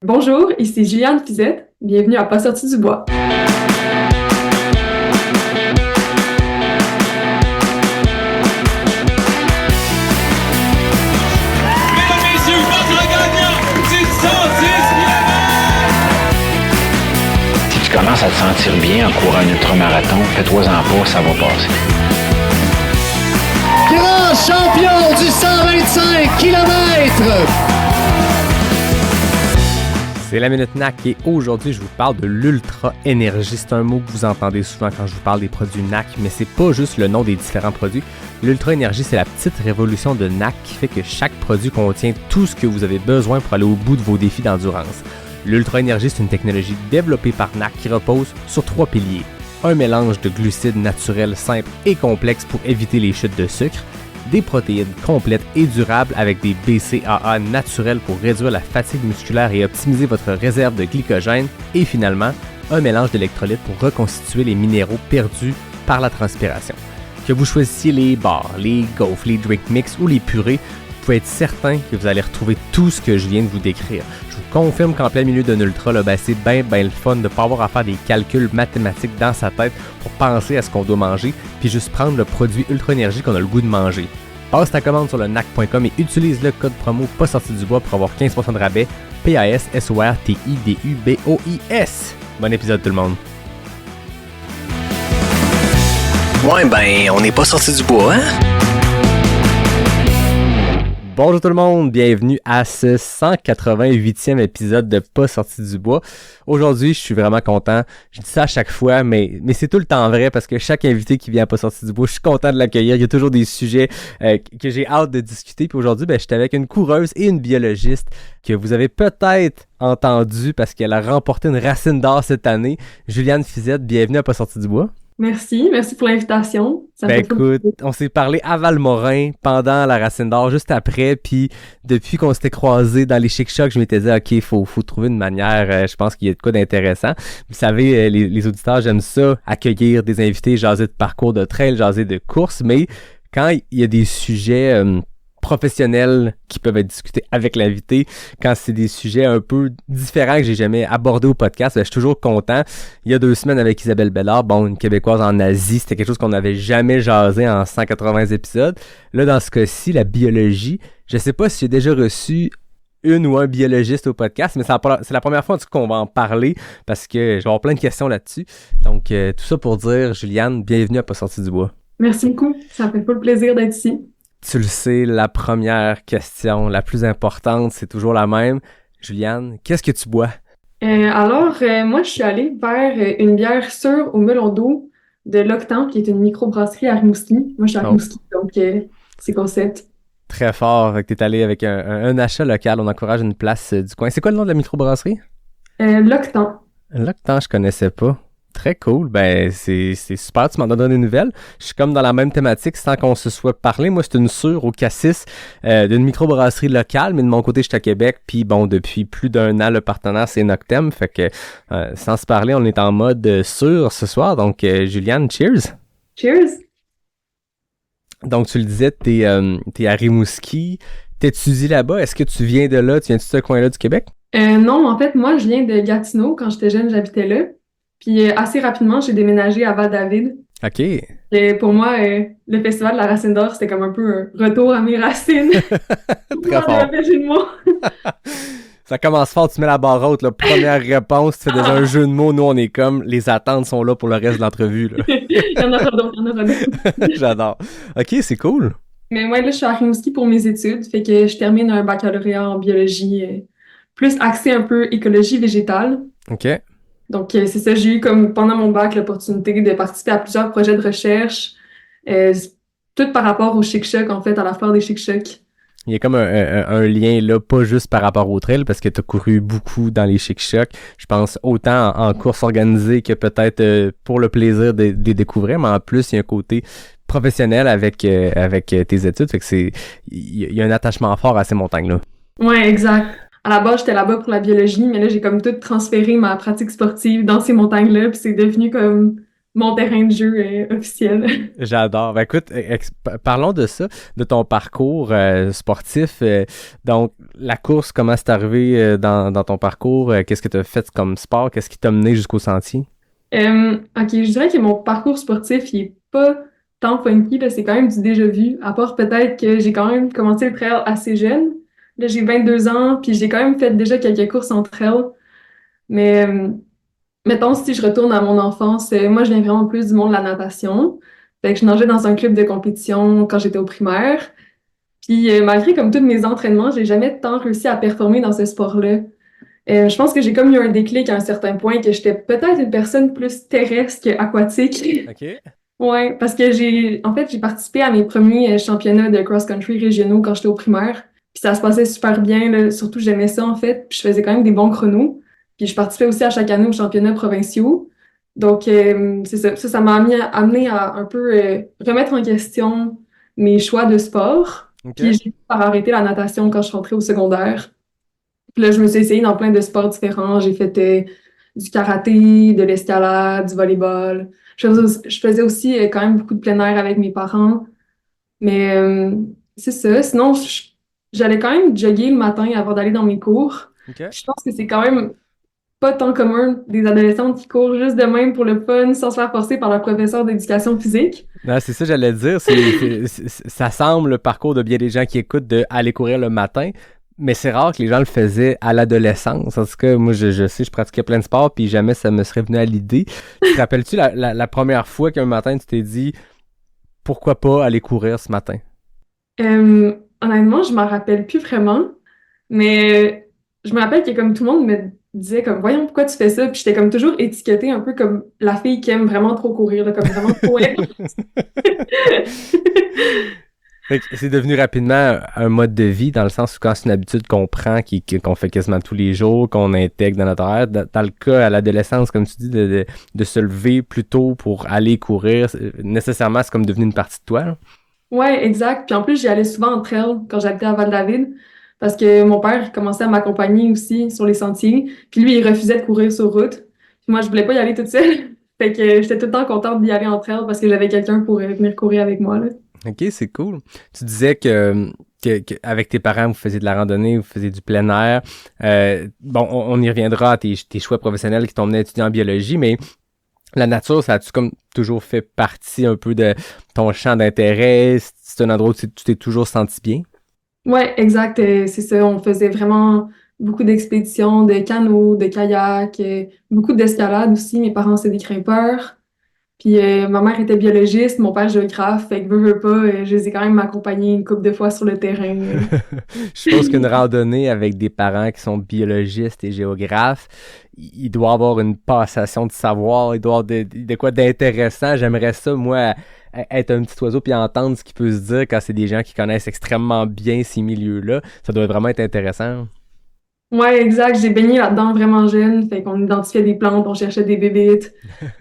Bonjour, ici Juliane Fizette. Bienvenue à Pas sorti du bois. Mesdames, messieurs, votre gagnant du 110 Si tu commences à te sentir bien en courant un ultramarathon, fais-toi-en pas, ça va passer. Grand champion du 125 km! C'est la Minute NAC et aujourd'hui, je vous parle de l'Ultra Énergie. C'est un mot que vous entendez souvent quand je vous parle des produits NAC, mais c'est pas juste le nom des différents produits. L'Ultra Énergie, c'est la petite révolution de NAC qui fait que chaque produit contient tout ce que vous avez besoin pour aller au bout de vos défis d'endurance. L'Ultra Énergie, c'est une technologie développée par NAC qui repose sur 3 piliers. Un mélange de glucides naturels simples et complexes pour éviter les chutes de sucre, des protéines complètes et durables avec des BCAA naturels pour réduire la fatigue musculaire et optimiser votre réserve de glycogène, et finalement, un mélange d'électrolytes pour reconstituer les minéraux perdus par la transpiration. Que vous choisissiez les bars, les gaufres, les drink mix ou les purées, vous pouvez être certain que vous allez retrouver tout ce que je viens de vous décrire. Je vous confirme qu'en plein milieu d'un ultra, c'est bien le fun de ne pas avoir à faire des calculs mathématiques dans sa tête pour penser à ce qu'on doit manger, puis juste prendre le produit Ultra Énergie qu'on a le goût de manger. Passe ta commande sur le nac.com et utilise le code promo pas sorti du bois pour avoir 15% de rabais. PASSORTIDUBOIS. Bon épisode tout le monde. Ouais, ben, on n'est pas sorti du bois, hein? Bonjour tout le monde, bienvenue à ce 188e épisode de Pas sorti du bois. Aujourd'hui, je suis vraiment content. Je dis ça à chaque fois, mais c'est tout le temps vrai parce que chaque invité qui vient à Pas sorti du bois, je suis content de l'accueillir. Il y a toujours des sujets que j'ai hâte de discuter. Puis aujourd'hui, j'étais avec une coureuse et une biologiste que vous avez peut-être entendu parce qu'elle a remporté une racine d'or cette année. Juliane Fizette, bienvenue à Pas sorti du bois. Merci pour l'invitation. Ça me fait Écoute, on s'est parlé à Valmorin pendant la Racine d'Or, juste après, puis depuis qu'on s'était croisés dans les Chic Chocs, je m'étais dit, OK, faut trouver une manière, je pense qu'il y a de quoi d'intéressant. Vous savez, les auditeurs, j'aime ça, accueillir des invités, jaser de parcours de trail, jaser de course, mais quand il y a des sujets professionnels qui peuvent être discutés avec l'invité, quand c'est des sujets un peu différents que j'ai jamais abordés au podcast, je suis toujours content. Il y a 2 semaines avec Isabelle Bellard, une Québécoise en Asie, c'était quelque chose qu'on n'avait jamais jasé en 180 épisodes. Là, dans ce cas-ci, la biologie, je sais pas si j'ai déjà reçu une ou un biologiste au podcast, mais c'est la première fois en tout cas qu'on va en parler parce que je vais avoir plein de questions là-dessus. Donc, tout ça pour dire, Juliane, bienvenue à Pas sorti du bois. Merci beaucoup. Ça me fait pas le plaisir d'être ici. Tu le sais, la première question, la plus importante, c'est toujours la même. Juliane, qu'est-ce que tu bois? Moi, je suis allée vers une bière sûre au melon d'eau de l'Octan, qui est une microbrasserie à Rimouski. Moi, je suis à Rimouski, donc c'est concept. Très fort, que t'es allé avec un achat local. On encourage une place du coin. C'est quoi le nom de la microbrasserie? L'Octan. L'Octan, je connaissais pas. Très cool. C'est super. Tu m'en donnes des nouvelles. Je suis comme dans la même thématique sans qu'on se soit parlé. Moi, c'est une sûre au cassis d'une microbrasserie locale, mais de mon côté, je suis à Québec. Puis depuis plus d'1 an, le partenaire, c'est Noctem. Fait que sans se parler, on est en mode sûre ce soir. Donc, Juliane, cheers! Cheers! Donc, tu le disais, t'es à Rimouski. T'étudies là-bas. Est-ce que tu viens de là? Tu viens de ce coin-là du Québec? Non, en fait, moi, je viens de Gatineau. Quand j'étais jeune, j'habitais là. Puis assez rapidement, j'ai déménagé à Val-David. OK. Et pour moi, le festival de la Racine d'Or, c'était comme un peu un retour à mes racines. Très fort. Jeu de mots. Ça commence fort, tu mets la barre haute, là. Première réponse, tu fais déjà un jeu de mots. Nous, on est comme, les attentes sont là pour le reste de l'entrevue, là. Il y en aura d'autres. J'adore. OK, c'est cool. Mais moi, là, je suis à Rimouski pour mes études. Fait que je termine un baccalauréat en biologie, plus axé un peu écologie végétale. OK. Donc, c'est ça, j'ai eu comme pendant mon bac l'opportunité de participer à plusieurs projets de recherche, tout par rapport au Chic Choc, en fait, à la foire des Chic Choc. Il y a comme un lien là, pas juste par rapport au trail, parce que tu as couru beaucoup dans les Chic Chocs. Je pense autant en course organisée que peut-être pour le plaisir de découvrir, mais en plus, il y a un côté professionnel avec tes études. Fait que il y a un attachement fort à ces montagnes-là. Ouais, exact. À la base, j'étais là-bas pour la biologie, mais là, j'ai comme tout transféré ma pratique sportive dans ces montagnes-là, puis c'est devenu comme mon terrain de jeu officiel. J'adore. Ben écoute, parlons de ça, de ton parcours sportif. Donc, la course, comment c'est arrivé dans ton parcours? Qu'est-ce que tu as fait comme sport? Qu'est-ce qui t'a mené jusqu'au sentier? Ok, je dirais que mon parcours sportif, il est pas tant funky, là, c'est quand même du déjà vu, à part peut-être que j'ai quand même commencé le trail assez jeune. Là, j'ai 22 ans, puis j'ai quand même fait déjà quelques courses en trail. Mais mettons, si je retourne à mon enfance, moi, je viens vraiment plus du monde de la natation. Fait que je nageais dans un club de compétition quand j'étais au primaire. Puis malgré comme tous mes entraînements, j'ai jamais tant réussi à performer dans ce sport-là. Je pense que j'ai comme eu un déclic à un certain point que j'étais peut-être une personne plus terrestre qu'aquatique. OK. Ouais, parce que en fait, j'ai participé à mes premiers championnats de cross-country régionaux quand j'étais au primaire. Puis ça se passait super bien, là. Surtout, j'aimais ça, en fait. Puis je faisais quand même des bons chronos. Puis je participais aussi à chaque année aux championnats provinciaux. Donc, c'est ça. Ça m'a amené à un peu remettre en question mes choix de sport. OK. Puis j'ai fini par arrêter la natation quand je suis rentrée au secondaire. Puis là, je me suis essayée dans plein de sports différents. J'ai fait du karaté, de l'escalade, du volleyball. Je faisais aussi quand même beaucoup de plein air avec mes parents. Mais c'est ça. Sinon, j'allais quand même jogger le matin avant d'aller dans mes cours. OK. Je pense que c'est quand même pas tant commun des adolescentes qui courent juste de même pour le fun, sans se faire forcer par leur professeur d'éducation physique. Non, c'est ça, j'allais dire. Ça semble le parcours de bien des gens qui écoutent de aller courir le matin. Mais c'est rare que les gens le faisaient à l'adolescence. En tout cas, moi, je sais, je pratiquais plein de sports, puis jamais ça me serait venu à l'idée. Te rappelles-tu la première fois qu'un matin, tu t'es dit « Pourquoi pas aller courir ce matin? » Honnêtement, je m'en rappelle plus vraiment, mais je me rappelle que comme tout le monde me disait comme voyons pourquoi tu fais ça, puis j'étais comme toujours étiquetée un peu comme la fille qui aime vraiment trop courir, là, comme vraiment trop Fait que c'est devenu rapidement un mode de vie, dans le sens où quand c'est une habitude qu'on prend, qu'on fait quasiment tous les jours, qu'on intègre dans notre horaire. Dans le cas à l'adolescence, comme tu dis, de se lever plus tôt pour aller courir, nécessairement, c'est comme devenu une partie de toi, là. Ouais, exact. Puis en plus, j'y allais souvent en trail quand j'habitais à Val-David parce que mon père commençait à m'accompagner aussi sur les sentiers. Puis lui, il refusait de courir sur route. Puis moi, je voulais pas y aller toute seule. Fait que j'étais tout le temps contente d'y aller en trail parce que j'avais quelqu'un pour venir courir avec moi, là. OK, c'est cool. Tu disais que avec tes parents, vous faisiez de la randonnée, vous faisiez du plein air. Bon, on y reviendra à tes choix professionnels qui t'ont mené à étudier en biologie, mais la nature, ça a-tu comme toujours fait partie un peu de ton champ d'intérêt? C'est un endroit où tu t'es toujours senti bien? Ouais, exact. C'est ça. On faisait vraiment beaucoup d'expéditions, de canot, de kayak, beaucoup d'escalade aussi. Mes parents, c'est des grimpeurs. Puis ma mère était biologiste, mon père géographe, fait que veux pas, je les ai quand même accompagnés une couple de fois sur le terrain. Je pense qu'une randonnée avec des parents qui sont biologistes et géographes, il doit avoir une passation de savoir, il doit avoir de quoi d'intéressant. J'aimerais ça, moi, être un petit oiseau puis entendre ce qui peut se dire quand c'est des gens qui connaissent extrêmement bien ces milieux-là. Ça doit vraiment être intéressant. Ouais, exact. J'ai baigné là-dedans vraiment jeune, fait qu'on identifiait des plantes, on cherchait des bébites.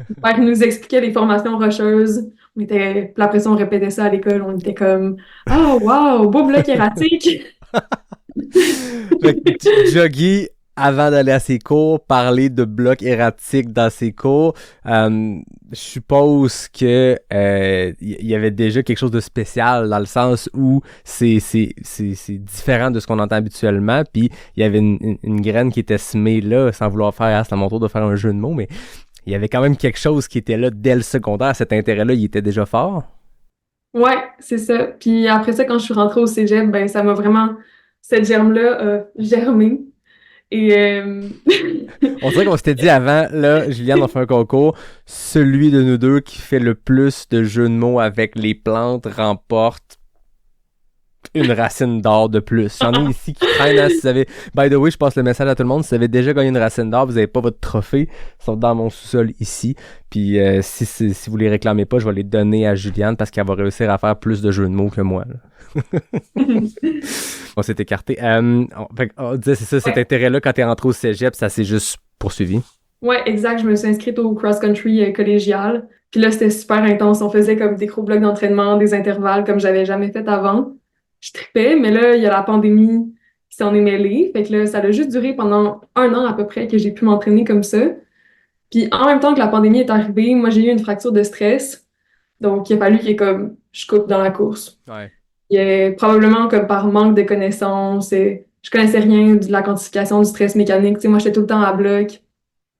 Mon père nous expliquait les formations rocheuses. Puis après ça, on répétait ça à l'école, on était comme « Oh, wow, beau bloc erratique! » Fait que jogger avant d'aller à ses cours, parler de blocs erratiques dans ses cours, je suppose que y avait déjà quelque chose de spécial dans le sens où c'est différent de ce qu'on entend habituellement, puis il y avait une graine qui était semée là, sans vouloir faire, c'est à mon tour de faire un jeu de mots, mais il y avait quand même quelque chose qui était là dès le secondaire. Cet intérêt-là, il était déjà fort. Ouais, c'est ça. Puis après ça, quand je suis rentrée au cégep, ben ça m'a vraiment... Cette germe-là a germé. Et On dirait qu'on s'était dit avant, là, Juliane, on fait un concours, celui de nous deux qui fait le plus de jeux de mots avec les plantes remporte une racine d'or de plus. J'en ai ici qui traînent, hein, si vous avez... By the way, je passe le message à tout le monde, si vous avez déjà gagné une racine d'or, vous n'avez pas votre trophée, ils sont dans mon sous-sol ici. Puis si vous les réclamez pas, je vais les donner à Juliane parce qu'elle va réussir à faire plus de jeux de mots que moi, là. On s'est écarté. On disait, c'est ça, cet intérêt-là, quand t'es rentré au cégep, ça s'est juste poursuivi. ouais, exact. Je me suis inscrite au cross-country collégial. Puis là, c'était super intense. On faisait comme des gros blocs d'entraînement, des intervalles comme j'avais jamais fait avant. Je tripais, mais là, il y a la pandémie qui s'en est mêlée. Fait que là, ça a juste duré pendant 1 an à peu près que j'ai pu m'entraîner comme ça. Puis en même temps que la pandémie est arrivée, moi j'ai eu une fracture de stress. Donc il a fallu que comme je coupe dans la course. Ouais. Il y a probablement comme par manque de connaissances, je connaissais rien de la quantification du stress mécanique. Tu sais, moi j'étais tout le temps à bloc.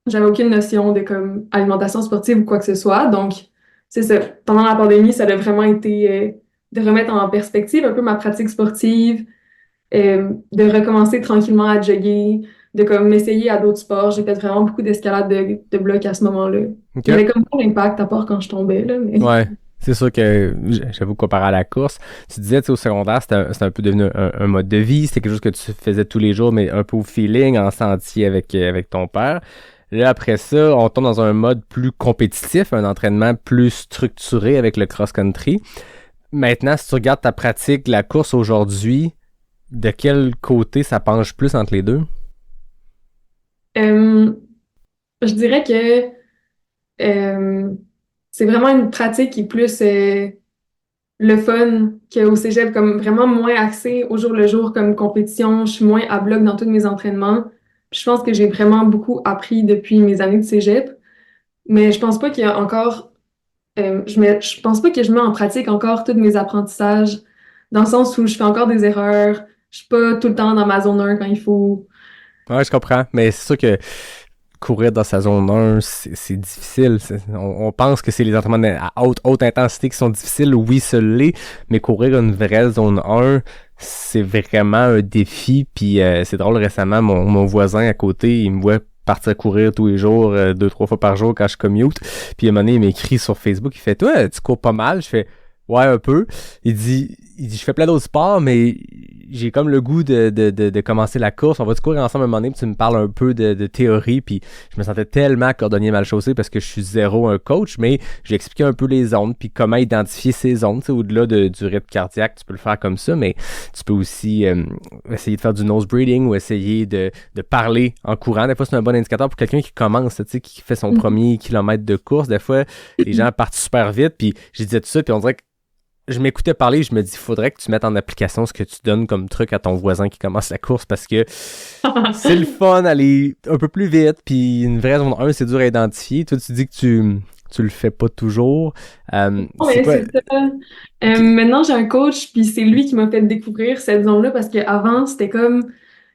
J'avais aucune notion de comme alimentation sportive ou quoi que ce soit. Donc c'est ça. Pendant la pandémie, ça a vraiment été de remettre en perspective un peu ma pratique sportive, de recommencer tranquillement à jogger, de comme m'essayer à d'autres sports. J'ai fait vraiment beaucoup d'escalade de bloc à ce moment-là. OK. Il y avait comme pas d'impact à part quand je tombais, là, mais... Ouais. C'est sûr que j'avoue comparé à la course, tu disais tu sais, au secondaire, c'était un peu devenu un mode de vie, c'était quelque chose que tu faisais tous les jours, mais un peu au feeling, en sentier avec ton père. Là, après ça, on tombe dans un mode plus compétitif, un entraînement plus structuré avec le cross-country. Maintenant, si tu regardes ta pratique, la course aujourd'hui, de quel côté ça penche plus entre les deux? Euh, je dirais que euh, c'est vraiment une pratique qui est plus le fun qu'au cégep, comme vraiment moins axée au jour le jour comme compétition. Je suis moins à bloc dans tous mes entraînements. Puis je pense que j'ai vraiment beaucoup appris depuis mes années de cégep, mais je pense pas qu'il y a encore, je pense pas que je mets en pratique encore tous mes apprentissages, dans le sens où je fais encore des erreurs. Je suis pas tout le temps dans ma zone 1 quand il faut. Ouais, je comprends, mais c'est sûr que courir dans sa zone 1, c'est difficile. On pense que c'est les entraînements à haute intensité qui sont difficiles. Oui, ce l'est, mais courir une vraie zone 1, c'est vraiment un défi. Puis c'est drôle, récemment, mon voisin à côté, il me voit partir courir tous les jours, 2-3 fois par jour quand je commute. Puis à un moment donné, il m'écrit sur Facebook, il fait « Toi, tu cours pas mal? » Je fais « Ouais, un peu. » Il dit « Je fais plein d'autres sports, mais j'ai comme le goût de commencer la course. On va-tu courir ensemble un moment donné, puis tu me parles un peu de théorie. » Puis je me sentais tellement cordonnier mal chaussé parce que je suis zéro un coach, mais j'ai expliqué un peu les zones, puis comment identifier ces zones. Tu sais, au-delà du rythme cardiaque, tu peux le faire comme ça, mais tu peux aussi essayer de faire du nose breathing ou essayer de parler en courant. Des fois, c'est un bon indicateur pour quelqu'un qui commence, tu sais, qui fait son premier kilomètre de course. Des fois, les gens partent super vite, puis je disais tout ça, puis on dirait que je m'écoutais parler, je me dis, il faudrait que tu mettes en application ce que tu donnes comme truc à ton voisin qui commence la course parce que c'est le fun d'aller un peu plus vite, puis une vraie zone 1, c'est dur à identifier. Toi, tu dis que tu le fais pas toujours. Ouais, c'est ça. Maintenant, j'ai un coach, puis c'est lui qui m'a fait découvrir cette zone-là parce qu'avant, c'était comme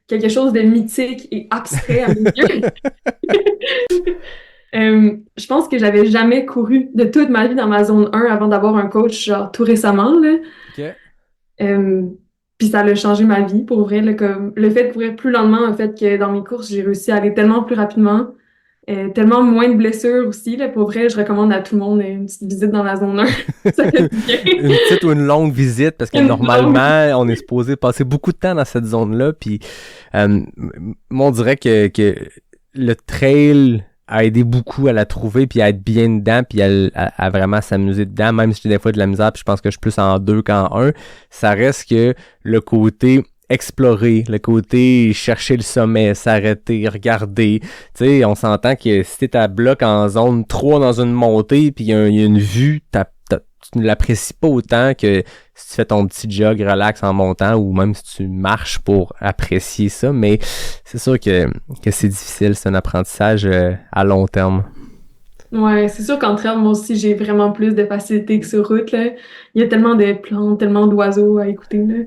quelque chose de mythique et abstrait à mes yeux. Je pense que j'avais jamais couru de toute ma vie dans ma zone 1 avant d'avoir un coach, genre tout récemment, là. OK. Puis ça a changé ma vie, pour vrai, là, comme le fait de courir plus lentement a fait que dans mes courses, j'ai réussi à aller tellement plus rapidement, tellement moins de blessures aussi, là. Pour vrai, je recommande à tout le monde une petite visite dans la zone 1. Ça fait du bien. Une petite ou une longue visite parce que Une normalement, on est supposé passer beaucoup de temps dans cette zone-là. Puis, moi, on dirait que le trail a aidé beaucoup à la trouver puis à être bien dedans puis à vraiment s'amuser dedans, même si j'ai des fois de la misère puis je pense que je suis plus en 2 qu'en 1, ça reste que le côté explorer, le côté chercher le sommet, s'arrêter, regarder. Tu sais, on s'entend que si t'es à bloc en zone 3 dans une montée puis il y a une vue, tu ne l'apprécies pas autant que si tu fais ton petit jog relax en montant ou même si tu marches pour apprécier ça, mais c'est sûr que c'est difficile, c'est un apprentissage à long terme. Ouais, c'est sûr qu'en trail, moi aussi, j'ai vraiment plus de facilité que sur route, là. Il y a tellement de plantes, tellement d'oiseaux à écouter, là.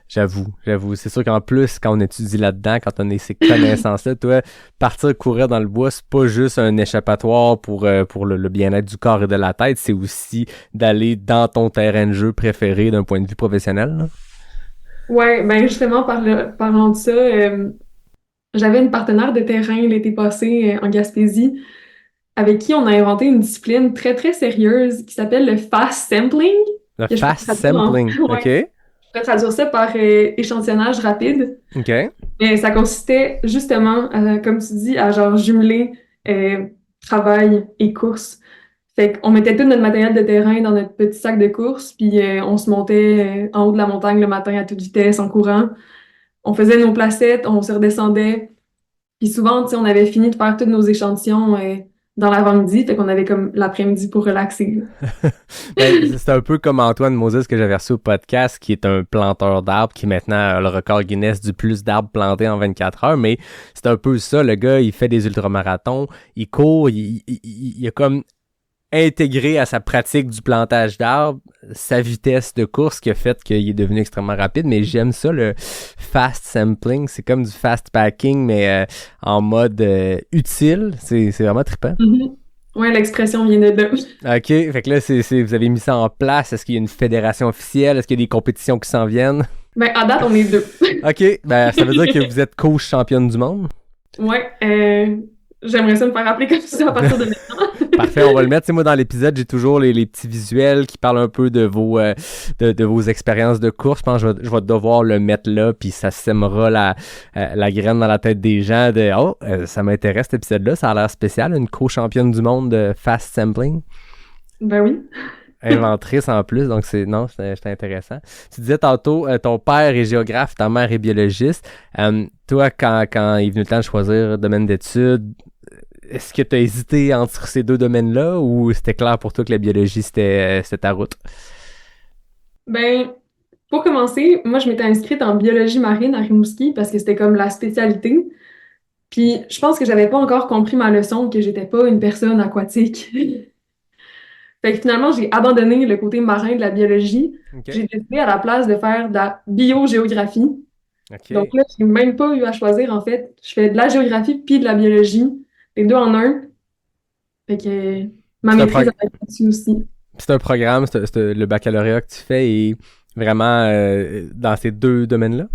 J'avoue. C'est sûr qu'en plus, quand on étudie là-dedans, quand on a ces connaissances-là, toi, partir courir dans le bois, c'est pas juste un échappatoire pour le bien-être du corps et de la tête, c'est aussi d'aller dans ton terrain de jeu préféré d'un point de vue professionnel, là. Ouais, ben justement, parlant de ça, j'avais une partenaire de terrain l'été passé en Gaspésie, avec qui on a inventé une discipline très, très sérieuse qui s'appelle le fast sampling. Le Que je peux fast traduire sampling, ouais, OK? je peux traduire ça par échantillonnage rapide. OK. Mais ça consistait justement, comme tu dis, à genre jumeler travail et course. Fait qu'on mettait tout notre matériel de terrain dans notre petit sac de course, puis on se montait en haut de la montagne le matin à toute vitesse en courant. On faisait nos placettes, on se redescendait. Puis souvent, tu sais, on avait fini de faire tous nos échantillons dans l'avant-midi, fait qu'on avait comme l'après-midi pour relaxer. Ben, c'est un peu comme Antoine Moses que j'avais reçu au podcast, qui est un planteur d'arbres, qui maintenant a le record Guinness du plus d'arbres plantés en 24 heures, mais c'est un peu ça, le gars, il fait des ultramarathons, il court, il a comme intégré à sa pratique du plantage d'arbres sa vitesse de course qui a fait qu'il est devenu extrêmement rapide, mais j'aime ça, le fast sampling, c'est comme du fast packing, mais en mode utile, c'est vraiment trippant. Mm-hmm. Ouais, l'expression vient de là. OK, fait que là, vous avez mis ça en place. Est-ce qu'il y a une fédération officielle? Est-ce qu'il y a des compétitions qui s'en viennent? Ben, à date, on est 2. OK, ben ça veut dire que vous êtes coach championne du monde? Ouais, j'aimerais ça me faire appeler comme ça à partir de maintenant. Parfait, on va le mettre. Tu sais, moi, dans l'épisode, j'ai toujours les petits visuels qui parlent un peu de vos expériences de course. Je pense que je vais devoir le mettre là, puis ça sèmera la graine dans la tête des gens de « Oh, ça m'intéresse cet épisode-là, ça a l'air spécial, une co-championne du monde de fast sampling. » Ben oui. Inventrice en plus, donc c'était intéressant. Tu disais tantôt, ton père est géographe, ta mère est biologiste. Toi, quand il est venu le temps de choisir domaine d'études, est-ce que tu as hésité entre ces deux domaines-là ou c'était clair pour toi que la biologie, c'était ta route? Ben, pour commencer, moi, je m'étais inscrite en biologie marine à Rimouski parce que c'était comme la spécialité. Puis, je pense que j'avais pas encore compris ma leçon, que j'étais pas une personne aquatique. Fait que finalement, j'ai abandonné le côté marin de la biologie. Okay. J'ai décidé à la place de faire de la biogéographie. Okay. Donc là, j'ai même pas eu à choisir, en fait. Je fais de la géographie puis de la biologie. Les deux en un. Fait que ma maîtrise a été là-dessus aussi. C'est un programme, le baccalauréat que tu fais est vraiment dans ces deux domaines-là?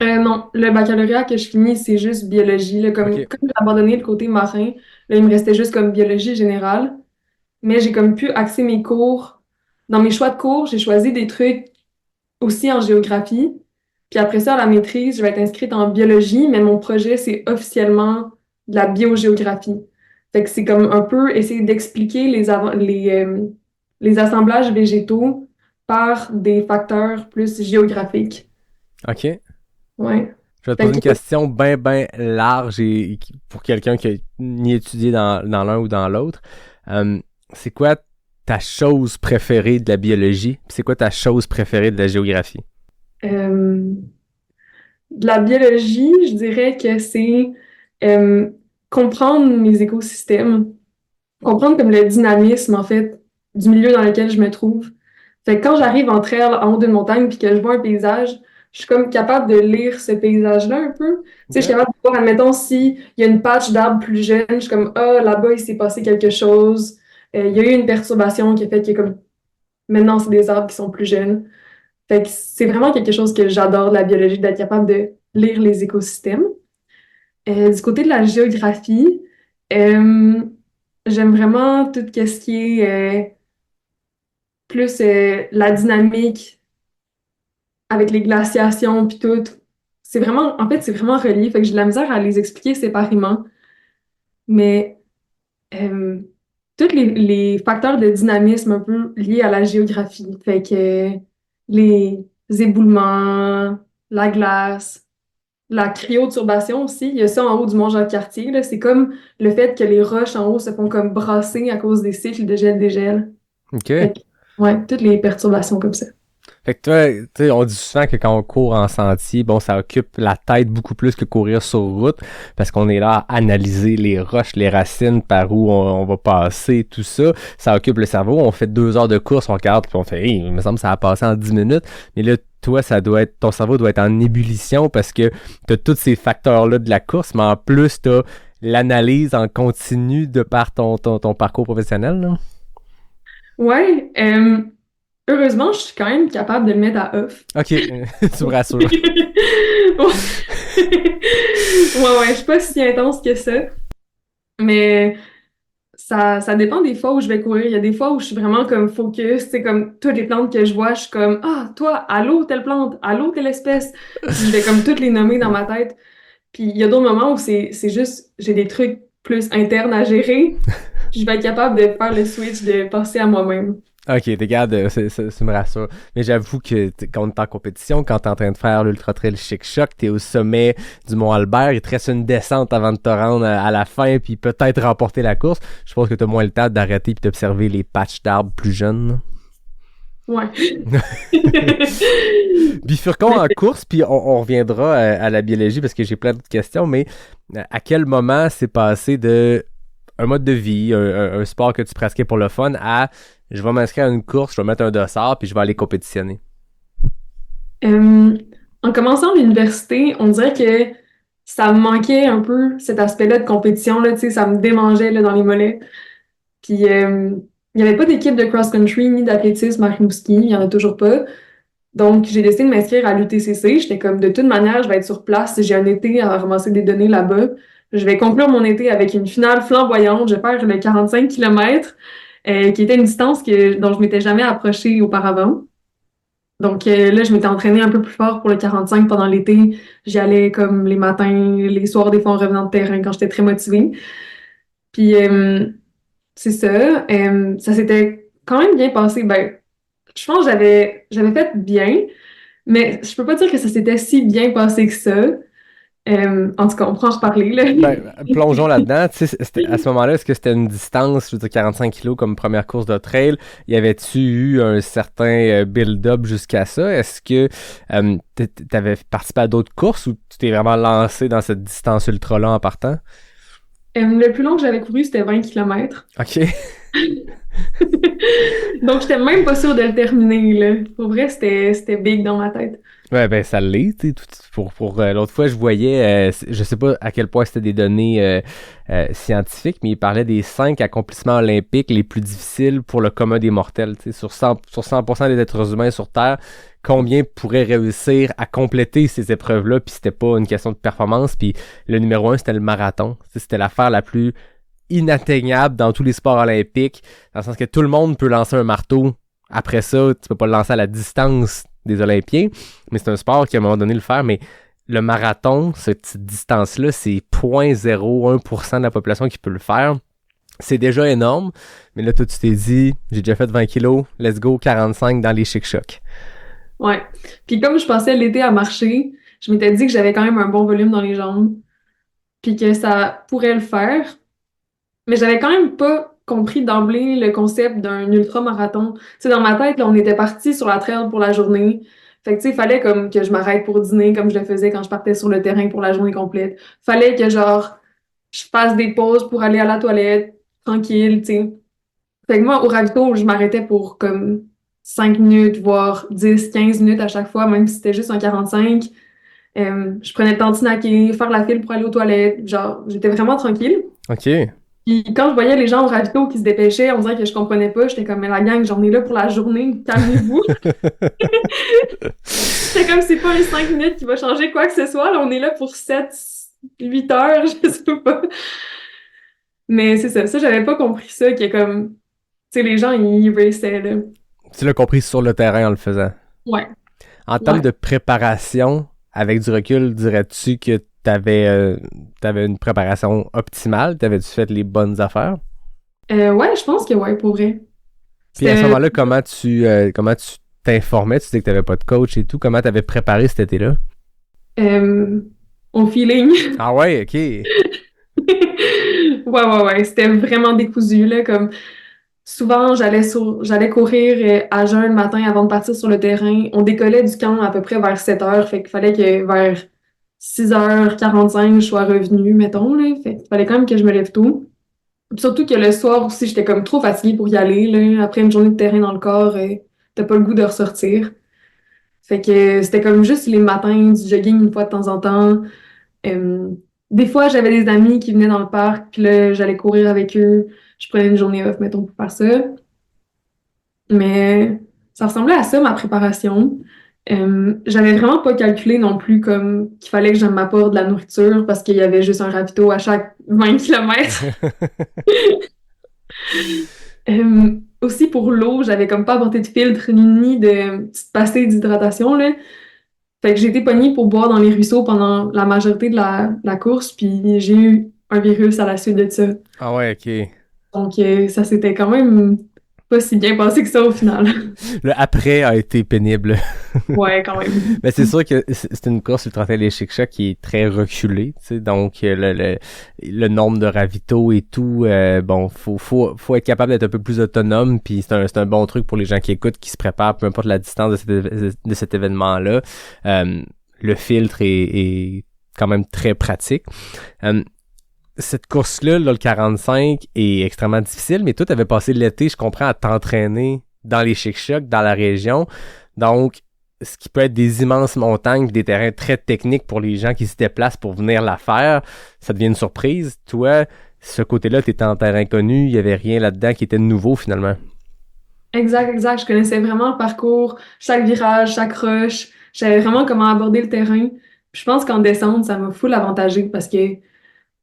Non, le baccalauréat que je finis, c'est juste biologie. Là, comme j'ai abandonné le côté marin, là, il me restait juste comme biologie générale. Mais j'ai comme pu axer mes cours. Dans mes choix de cours, j'ai choisi des trucs aussi en géographie. Puis après ça, à la maîtrise, je vais être inscrite en biologie, mais mon projet, c'est officiellement de la biogéographie. Fait que c'est comme un peu essayer d'expliquer les assemblages végétaux par des facteurs plus géographiques. OK. Ouais. Je vais te poser une question bien large et pour quelqu'un qui a ni étudié dans l'un ou dans l'autre. C'est quoi ta chose préférée de la biologie? Puis c'est quoi ta chose préférée de la géographie? De la biologie, je dirais que c'est comprendre mes écosystèmes, comprendre comme le dynamisme, en fait, du milieu dans lequel je me trouve. Fait que quand j'arrive en trail en haut d'une montagne puis que je vois un paysage, je suis comme capable de lire ce paysage-là un peu. Tu sais, je suis capable de voir, admettons, s'il y a une patch d'arbres plus jeune, je suis comme, ah, là-bas, il s'est passé quelque chose. Il y a eu une perturbation qui a fait que comme maintenant, c'est des arbres qui sont plus jeunes. Fait que c'est vraiment quelque chose que j'adore de la biologie, d'être capable de lire les écosystèmes. Du côté de la géographie, j'aime vraiment tout ce qui est plus la dynamique avec les glaciations puis tout. C'est vraiment relié. Fait que j'ai de la misère à les expliquer séparément. Mais tous les facteurs de dynamisme un peu liés à la géographie. Fait que les éboulements, la glace, la cryoturbation aussi. Il y a ça en haut du mont Jacques-Cartier, là. C'est comme le fait que les roches en haut se font comme brasser à cause des cycles de gel-dégel. OK. Fait que, ouais, toutes les perturbations comme ça. Fait que toi, tu sais, on dit souvent que quand on court en sentier, bon, ça occupe la tête beaucoup plus que courir sur route, parce qu'on est là à analyser les roches, les racines, par où on va passer, tout ça. Ça occupe le cerveau. On fait 2 heures de course, on regarde, puis on fait, hey, il me semble que ça a passé en 10 minutes. Mais là, toi, ton cerveau doit être en ébullition parce que t'as tous ces facteurs-là de la course, mais en plus, t'as l'analyse en continu de par ton parcours professionnel, là. Ouais, heureusement, je suis quand même capable de le mettre à off. OK, tu me rassures. Ouais, je suis pas si intense que ça. Mais ça dépend des fois où je vais courir. Il y a des fois où je suis vraiment comme focus. C'est comme toutes les plantes que je vois, je suis comme, ah, toi, allô, telle plante, allô, telle espèce. Puis je vais comme toutes les nommer dans ma tête. Puis il y a d'autres moments où c'est juste, j'ai des trucs plus internes à gérer. Puis je vais être capable de faire le switch, de passer à moi-même. Ok, regarde, ça me rassure. Mais j'avoue que quand on est en compétition, quand t'es en train de faire l'Ultra Trail Chic Choc, t'es au sommet du Mont Albert, il te reste une descente avant de te rendre à la fin, puis peut-être remporter la course. Je pense que t'as moins le temps d'arrêter puis d'observer les patchs d'arbres plus jeunes. Ouais. Bifurquons en course, puis on reviendra à la biologie parce que j'ai plein d'autres questions, mais à quel moment c'est passé de un mode de vie, un sport que tu pratiquais pour le fun, à je vais m'inscrire à une course, je vais mettre un dossard, puis je vais aller compétitionner? En commençant l'université, on dirait que ça me manquait un peu cet aspect-là de compétition, là, tu sais, ça me démangeait là, dans les mollets. Puis, il n'y avait pas d'équipe de cross-country ni d'athlétisme à Rimouski, il n'y en a toujours pas. Donc, j'ai décidé de m'inscrire à l'UTCC. J'étais comme, de toute manière, je vais être sur place. J'ai un été à ramasser des données là-bas. Je vais conclure mon été avec une finale flamboyante. Je vais faire le 45 km, qui était une distance dont je m'étais jamais approchée auparavant. Donc là, je m'étais entraînée un peu plus fort pour le 45 pendant l'été. J'y allais comme les matins, les soirs, des fois en revenant de terrain quand j'étais très motivée. Puis, c'est ça. Ça s'était quand même bien passé. Ben, je pense que j'avais fait bien, mais je peux pas dire que ça s'était si bien passé que ça. En tout cas, on pourra en reparler, là. Ben, plongeons là-dedans. Tu sais, à ce moment-là, est-ce que c'était une distance, je veux dire 45 kilos comme première course de trail? Y avait-tu eu un certain build-up jusqu'à ça? Est-ce que t'avais participé à d'autres courses ou tu t'es vraiment lancé dans cette distance ultra-là en partant? Le plus long que j'avais couru, c'était 20 km. OK. Donc, j'étais même pas sûre de le terminer, là. Pour vrai, c'était big dans ma tête. Ouais, ben ça l'est, tu sais, pour l'autre fois, je voyais, je sais pas à quel point c'était des données scientifiques, mais il parlait des 5 accomplissements olympiques les plus difficiles pour le commun des mortels, tu sais, sur 100% des êtres humains sur Terre, combien pourraient réussir à compléter ces épreuves-là, puis c'était pas une question de performance, puis le numéro 1, c'était le marathon, tu sais, c'était l'affaire la plus inatteignable dans tous les sports olympiques, dans le sens que tout le monde peut lancer un marteau. Après ça, tu peux pas le lancer à la distance des Olympiens, mais c'est un sport qui, à un moment donné, le faire, mais le marathon, cette distance-là, c'est 0.01% de la population qui peut le faire. C'est déjà énorme, mais là, toi, tu t'es dit, j'ai déjà fait 20 kilos, let's go, 45 dans les chic-chocs. Ouais. Puis comme je passais l'été à marcher, je m'étais dit que j'avais quand même un bon volume dans les jambes, puis que ça pourrait le faire, mais j'avais quand même pas compris d'emblée le concept d'un ultra-marathon. Tu sais, dans ma tête, là, on était parti sur la trail pour la journée. Fait que, tu sais, il fallait comme que je m'arrête pour dîner comme je le faisais quand je partais sur le terrain pour la journée complète. Fallait que, genre, je fasse des pauses pour aller à la toilette, tranquille, tu sais. Fait que moi, au ravito, je m'arrêtais pour comme 5 minutes, voire 10, 15 minutes à chaque fois, même si c'était juste un 45. Je prenais le temps de snacker, faire la file pour aller aux toilettes. Genre, j'étais vraiment tranquille. OK. Puis quand je voyais les gens au ravito qui se dépêchaient, on dirait que je comprenais pas. J'étais comme, mais la gang, j'en ai là pour la journée, calmez-vous. C'est comme, c'est pas les 5 minutes qui va changer quoi que ce soit. Là, on est là pour 7, 8 heures, je sais pas. Mais c'est ça. Ça, j'avais pas compris ça, que comme, tu sais, les gens, ils raceaient, là. Tu l'as compris sur le terrain en le faisant. Ouais. En termes de préparation, avec du recul, dirais-tu que t'avais une préparation optimale? T'avais-tu fait les bonnes affaires? Ouais, je pense que ouais, pour vrai. Puis à ce moment-là, comment tu t'informais? Tu disais que t'avais pas de coach et tout. Comment t'avais préparé cet été-là? Au feeling. Ah ouais, OK. Ouais. C'était vraiment décousu, là, comme... Souvent, j'allais courir à jeun le matin avant de partir sur le terrain. On décollait du camp à peu près vers 7 heures, fait qu'il fallait que vers 6h45, je sois revenue, mettons, là. Fait qu'il fallait quand même que je me lève tôt. Puis surtout que le soir aussi, j'étais comme trop fatiguée pour y aller, là. Après une journée de terrain dans le corps, t'as pas le goût de ressortir. Fait que c'était comme juste les matins, du jogging une fois de temps en temps. Des fois, j'avais des amis qui venaient dans le parc, puis là, j'allais courir avec eux. Je prenais une journée off, mettons, pour faire ça. Mais ça ressemblait à ça, ma préparation. J'avais vraiment pas calculé non plus comme qu'il fallait que je m'apporte de la nourriture parce qu'il y avait juste un ravito à chaque 20 km. Aussi pour l'eau, j'avais comme pas apporté de filtre ni de petite pastille d'hydratation, là. Fait que j'ai été pognée pour boire dans les ruisseaux pendant la majorité de la course, puis j'ai eu un virus à la suite de ça. Ah ouais, OK. Donc ça s'était quand même pas si bien passé que ça au final. Le après a été pénible. Ouais, quand même. Mais c'est sûr que c'est une course Ultra Trail des Chic-Chocs qui est très reculée, tu sais, donc le nombre de ravitaux et tout, bon, faut être capable d'être un peu plus autonome, puis c'est un bon truc pour les gens qui écoutent, qui se préparent, peu importe la distance de cet événement-là. Le filtre est quand même très pratique. Cette course-là, là, le 45, est extrêmement difficile, mais toi, t'avais passé l'été, je comprends, à t'entraîner dans les Chic-Chocs, dans la région. Donc, ce qui peut être des immenses montagnes, des terrains très techniques pour les gens qui se déplacent pour venir la faire, ça devient une surprise. Toi, ce côté-là, t'étais en terrain connu, il y avait rien là-dedans qui était nouveau, finalement. Exact. Je connaissais vraiment le parcours, chaque virage, chaque roche. Je savais vraiment comment aborder le terrain. Puis je pense qu'en descente, ça m'a full avantagé parce que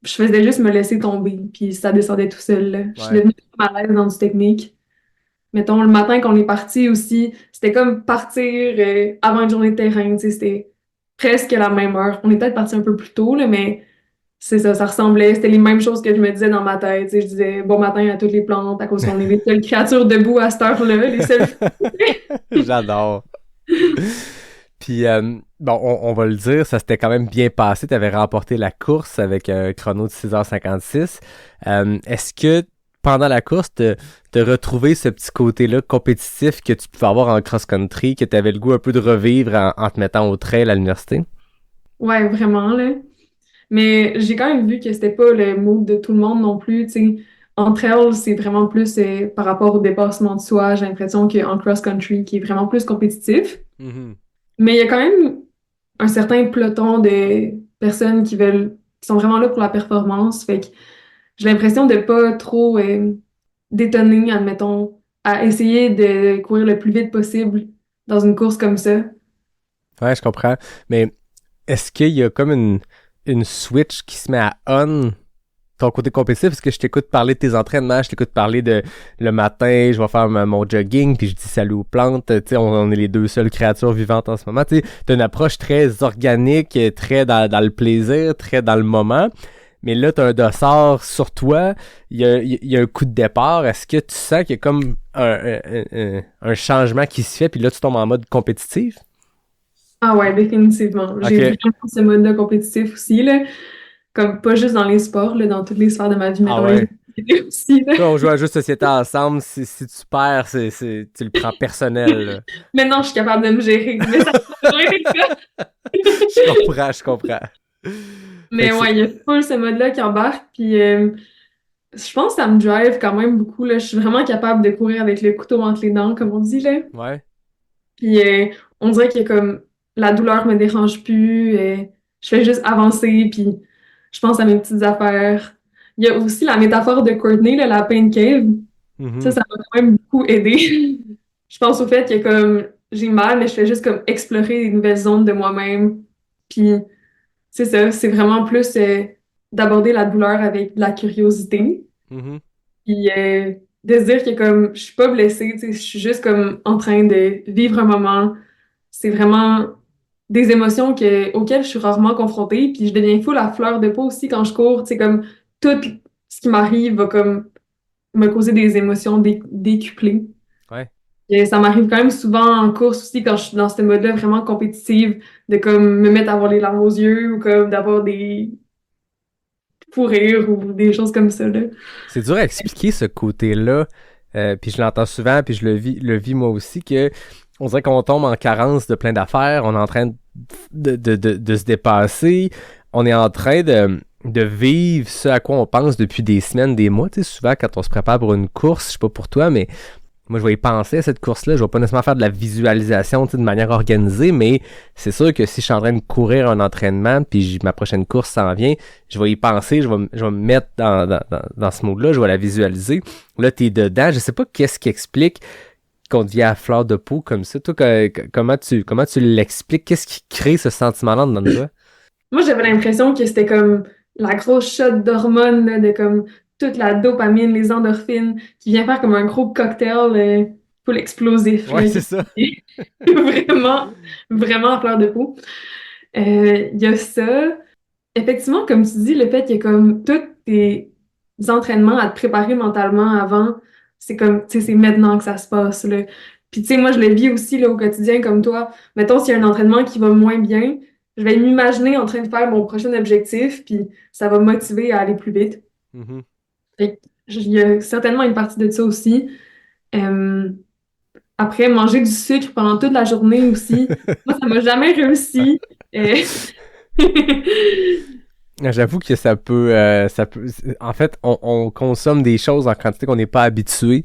je faisais juste me laisser tomber, puis ça descendait tout seul, là. Je suis Ouais. devenue à l'aise dans du technique. Mettons, le matin qu'on est parti aussi, c'était comme partir avant une journée de terrain, tu sais, c'était presque la même heure. On est peut-être parti un peu plus tôt, là, mais c'est ça, ça ressemblait. C'était les mêmes choses que je me disais dans ma tête. Tu sais, je disais bon matin à toutes les plantes à cause qu'on est les seules créatures debout à cette heure-là, les seules. J'adore. Puis, bon, on va le dire, ça s'était quand même bien passé. Tu avais remporté la course avec un chrono de 6h56. Est-ce que pendant la course, t'as retrouvé ce petit côté-là compétitif que tu pouvais avoir en cross-country, que tu avais le goût un peu de revivre en te mettant au trail à l'université? Ouais, vraiment, là. Mais j'ai quand même vu que c'était pas le mood de tout le monde non plus, tu sais. Entre elles, c'est vraiment plus par rapport au dépassement de soi. J'ai l'impression qu'en cross-country, qui est vraiment plus compétitif. Mhm. Mais il y a quand même un certain peloton de personnes qui sont vraiment là pour la performance. Fait que j'ai l'impression de pas trop détonner, admettons, à essayer de courir le plus vite possible dans une course comme ça. Ouais, je comprends. Mais est-ce qu'il y a comme une switch qui se met à on ton côté compétitif? Parce que je t'écoute parler de tes entraînements, je t'écoute parler de le matin, je vais faire mon jogging, puis je dis salut aux plantes. Tu sais, on est les deux seules créatures vivantes en ce moment. Tu sais, t'as une approche très organique, très dans le plaisir, très dans le moment. Mais là, t'as un dossard sur toi, il y a un coup de départ. Est-ce que tu sens qu'il y a comme un changement qui se fait, puis là, tu tombes en mode compétitif? Ah ouais, définitivement. J'ai Ok. vraiment ce mode-là compétitif aussi, là. Comme pas juste dans les sports, là, dans toutes les sphères de ma vie, Ah mettons ouais. les activités aussi, là. Toi, on joue à jeu de société ensemble. Si tu perds, tu le prends personnel, là. Maintenant, je suis capable de me gérer, mais ça a toujours été le cas. Je comprends. Fait Mais que ouais, il y a full ce mode-là qui embarque, puis je pense que ça me drive quand même beaucoup, là. Je suis vraiment capable de courir avec le couteau entre les dents, comme on dit, là. ouais. Puis on dirait que comme la douleur me dérange plus, je fais juste avancer, puis je pense à mes petites affaires. Il y a aussi la métaphore de Courtney, là, la pain cave. Mhm. Ça m'a quand même beaucoup aidé. Je pense au fait que comme j'ai mal, mais je fais juste comme explorer des nouvelles zones de moi-même. Puis c'est ça, c'est vraiment plus d'aborder la douleur avec de la curiosité. Mhm. Puis de se dire que comme je suis pas blessée, tu sais, je suis juste comme en train de vivre un moment. C'est vraiment des émotions auxquelles je suis rarement confrontée. Puis je deviens full à fleur de peau aussi quand je cours. Tu sais, comme tout ce qui m'arrive va comme me causer des émotions décuplées. Ouais. Et ça m'arrive quand même souvent en course aussi quand je suis dans ce mode-là vraiment compétitive, de comme me mettre à avoir les larmes aux yeux ou comme d'avoir des fous rires ou des choses comme ça, là. C'est dur à expliquer ce côté-là. Puis je l'entends souvent, puis je le vis moi aussi, que on dirait qu'on tombe en carence de plein d'affaires. On est en train de se dépasser. On est en train de vivre ce à quoi on pense depuis des semaines, des mois. Tu sais, souvent, quand on se prépare pour une course, je sais pas pour toi, mais moi, je vais y penser à cette course-là. Je vais pas nécessairement faire de la visualisation, tu sais, de manière organisée, mais c'est sûr que si je suis en train de courir un entraînement, puis ma prochaine course s'en vient, je vais y penser, je vais me mettre dans ce mode-là, je vais la visualiser. Là, t'es dedans. Je sais pas qu'est-ce qui explique qu'on devient à fleur de peau comme ça. Toi, comment tu l'expliques? Qu'est-ce qui crée ce sentiment-là dans toi? Moi, j'avais l'impression que c'était comme la grosse shot d'hormones, là, de comme toute la dopamine, les endorphines, qui vient faire comme un gros cocktail full explosif, Ouais, là, c'est ça. qui est vraiment, vraiment à fleur de peau. Il y a ça. Effectivement, comme tu dis, le fait qu'il y a comme tous tes entraînements à te préparer mentalement avant, c'est comme, tu sais, c'est maintenant que ça se passe, là. Puis, tu sais, moi, je le vis aussi, là, au quotidien, comme toi. Mettons, s'il y a un entraînement qui va moins bien, je vais m'imaginer en train de faire mon prochain objectif, puis ça va me motiver à aller plus vite. Mhm. Fait que il y a certainement une partie de ça aussi. Euh, Après, manger du sucre pendant toute la journée aussi, moi, ça m'a jamais réussi. Euh, J'avoue que ça peut. En fait, on consomme des choses en quantité qu'on n'est pas habitué,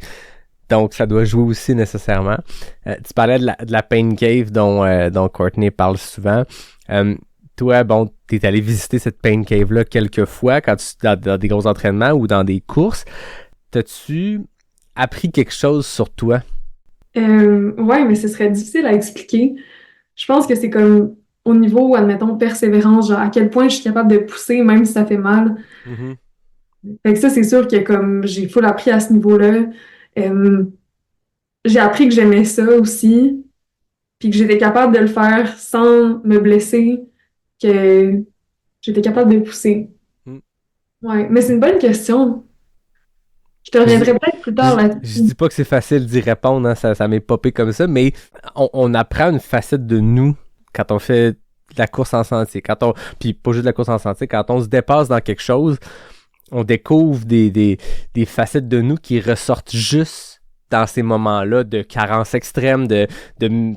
donc ça doit jouer aussi nécessairement. Tu parlais de la pain cave dont Courtney parle souvent. Toi, bon, t'es allé visiter cette pain cave-là quelques fois quand dans des gros entraînements ou dans des courses. T'as-tu appris quelque chose sur toi? ouais, mais ce serait difficile à expliquer. Je pense que c'est comme au niveau, admettons, persévérance, genre à quel point je suis capable de pousser même si ça fait mal. Mhm. Fait que ça, c'est sûr que comme j'ai full appris à ce niveau-là. Euh, j'ai appris que j'aimais ça aussi, puis que j'étais capable de le faire sans me blesser, que j'étais capable de pousser. Mm. Ouais, mais c'est une bonne question. Je te Je, reviendrai peut-être plus tard je là-dessus. dis pas que c'est facile d'y répondre, hein, ça m'est popé comme ça, mais on apprend une facette de nous quand on fait de la course en sentier. Puis pas juste de la course en sentier, quand on se dépasse dans quelque chose, on découvre des facettes de nous qui ressortent juste dans ces moments-là de carence extrême, de